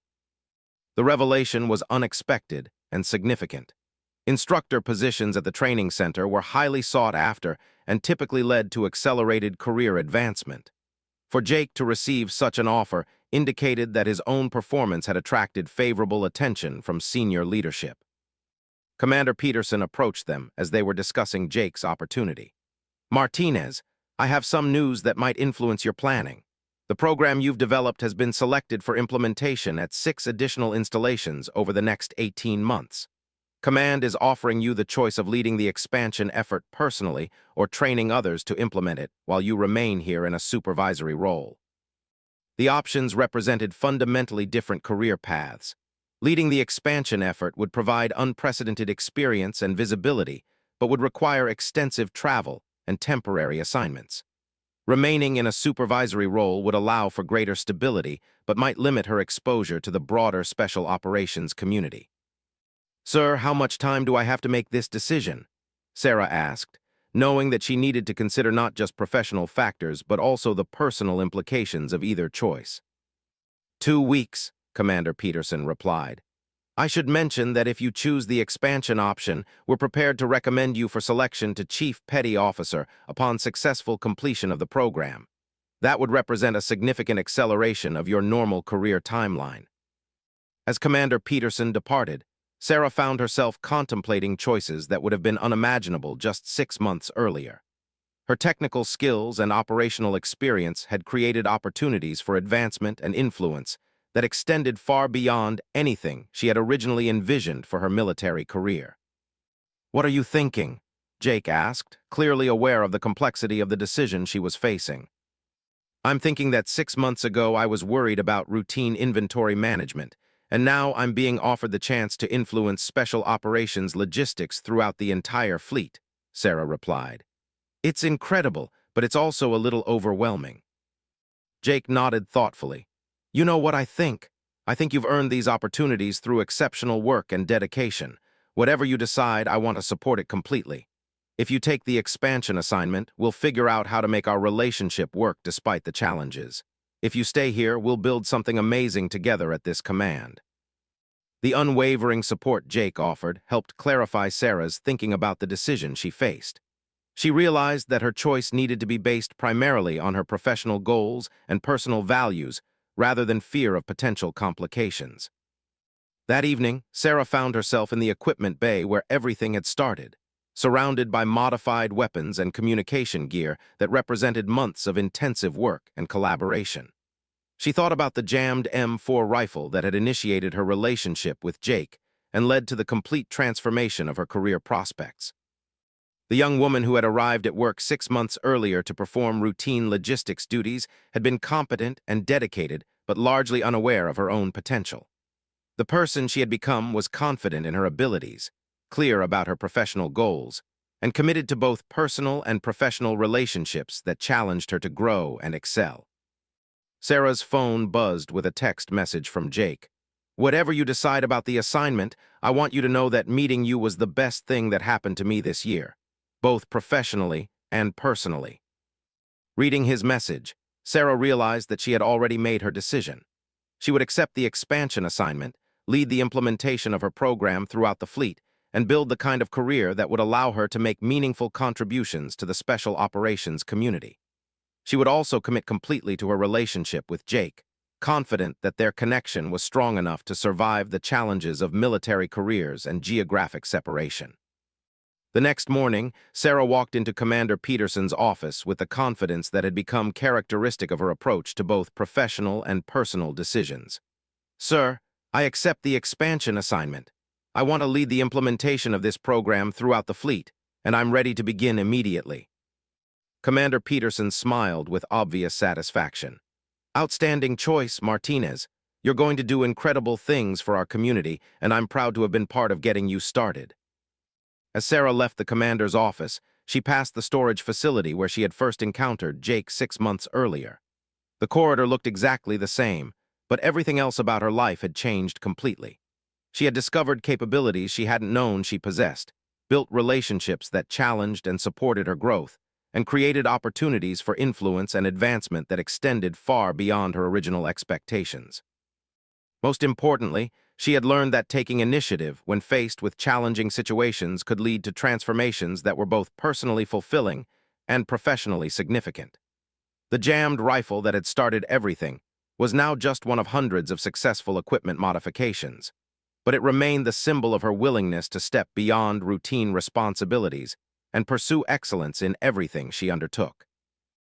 The revelation was unexpected and significant. Instructor positions at the training center were highly sought after and typically led to accelerated career advancement. For Jake to receive such an offer indicated that his own performance had attracted favorable attention from senior leadership. Commander Peterson approached them as they were discussing Jake's opportunity. "Martinez, I have some news that might influence your planning. The program you've developed has been selected for implementation at 6 additional installations over the next 18 months. Command is offering you the choice of leading the expansion effort personally or training others to implement it while you remain here in a supervisory role." The options represented fundamentally different career paths. Leading the expansion effort would provide unprecedented experience and visibility, but would require extensive travel and temporary assignments. Remaining in a supervisory role would allow for greater stability, but might limit her exposure to the broader special operations community. "Sir, how much time do I have to make this decision?" Sarah asked, knowing that she needed to consider not just professional factors, but also the personal implications of either choice. 2 weeks, Commander Peterson replied. "I should mention that if you choose the expansion option, we're prepared to recommend you for selection to Chief Petty Officer upon successful completion of the program. That would represent a significant acceleration of your normal career timeline." As Commander Peterson departed, Sarah found herself contemplating choices that would have been unimaginable just 6 months earlier. Her technical skills and operational experience had created opportunities for advancement and influence that extended far beyond anything she had originally envisioned for her military career. "What are you thinking?" Jake asked, clearly aware of the complexity of the decision she was facing. "I'm thinking that 6 months ago I was worried about routine inventory management, and now I'm being offered the chance to influence special operations logistics throughout the entire fleet," Sarah replied. "It's incredible, but it's also a little overwhelming." Jake nodded thoughtfully. "You know what I think? I think you've earned these opportunities through exceptional work and dedication. Whatever you decide, I want to support it completely. If you take the expansion assignment, we'll figure out how to make our relationship work despite the challenges. If you stay here, we'll build something amazing together at this command." The unwavering support Jake offered helped clarify Sarah's thinking about the decision she faced. She realized that her choice needed to be based primarily on her professional goals and personal values rather than fear of potential complications. That evening, Sarah found herself in the equipment bay where everything had started, surrounded by modified weapons and communication gear that represented months of intensive work and collaboration. She thought about the jammed M4 rifle that had initiated her relationship with Jake and led to the complete transformation of her career prospects. The young woman who had arrived at work 6 months earlier to perform routine logistics duties had been competent and dedicated, but largely unaware of her own potential. The person she had become was confident in her abilities, clear about her professional goals, and committed to both personal and professional relationships that challenged her to grow and excel. Sarah's phone buzzed with a text message from Jake. "Whatever you decide about the assignment, I want you to know that meeting you was the best thing that happened to me this year, both professionally and personally." Reading his message, Sarah realized that she had already made her decision. She would accept the expansion assignment, lead the implementation of her program throughout the fleet, and build the kind of career that would allow her to make meaningful contributions to the special operations community. She would also commit completely to her relationship with Jake, confident that their connection was strong enough to survive the challenges of military careers and geographic separation. The next morning, Sarah walked into Commander Peterson's office with the confidence that had become characteristic of her approach to both professional and personal decisions. "Sir, I accept the expansion assignment. I want to lead the implementation of this program throughout the fleet, and I'm ready to begin immediately." Commander Peterson smiled with obvious satisfaction. "Outstanding choice, Martinez. You're going to do incredible things for our community, and I'm proud to have been part of getting you started." As Sarah left the commander's office, she passed the storage facility where she had first encountered Jake 6 months earlier. The corridor looked exactly the same, but everything else about her life had changed completely. She had discovered capabilities she hadn't known she possessed, built relationships that challenged and supported her growth, and created opportunities for influence and advancement that extended far beyond her original expectations. Most importantly, she had learned that taking initiative when faced with challenging situations could lead to transformations that were both personally fulfilling and professionally significant. The jammed rifle that had started everything was now just one of hundreds of successful equipment modifications, but it remained the symbol of her willingness to step beyond routine responsibilities and pursue excellence in everything she undertook.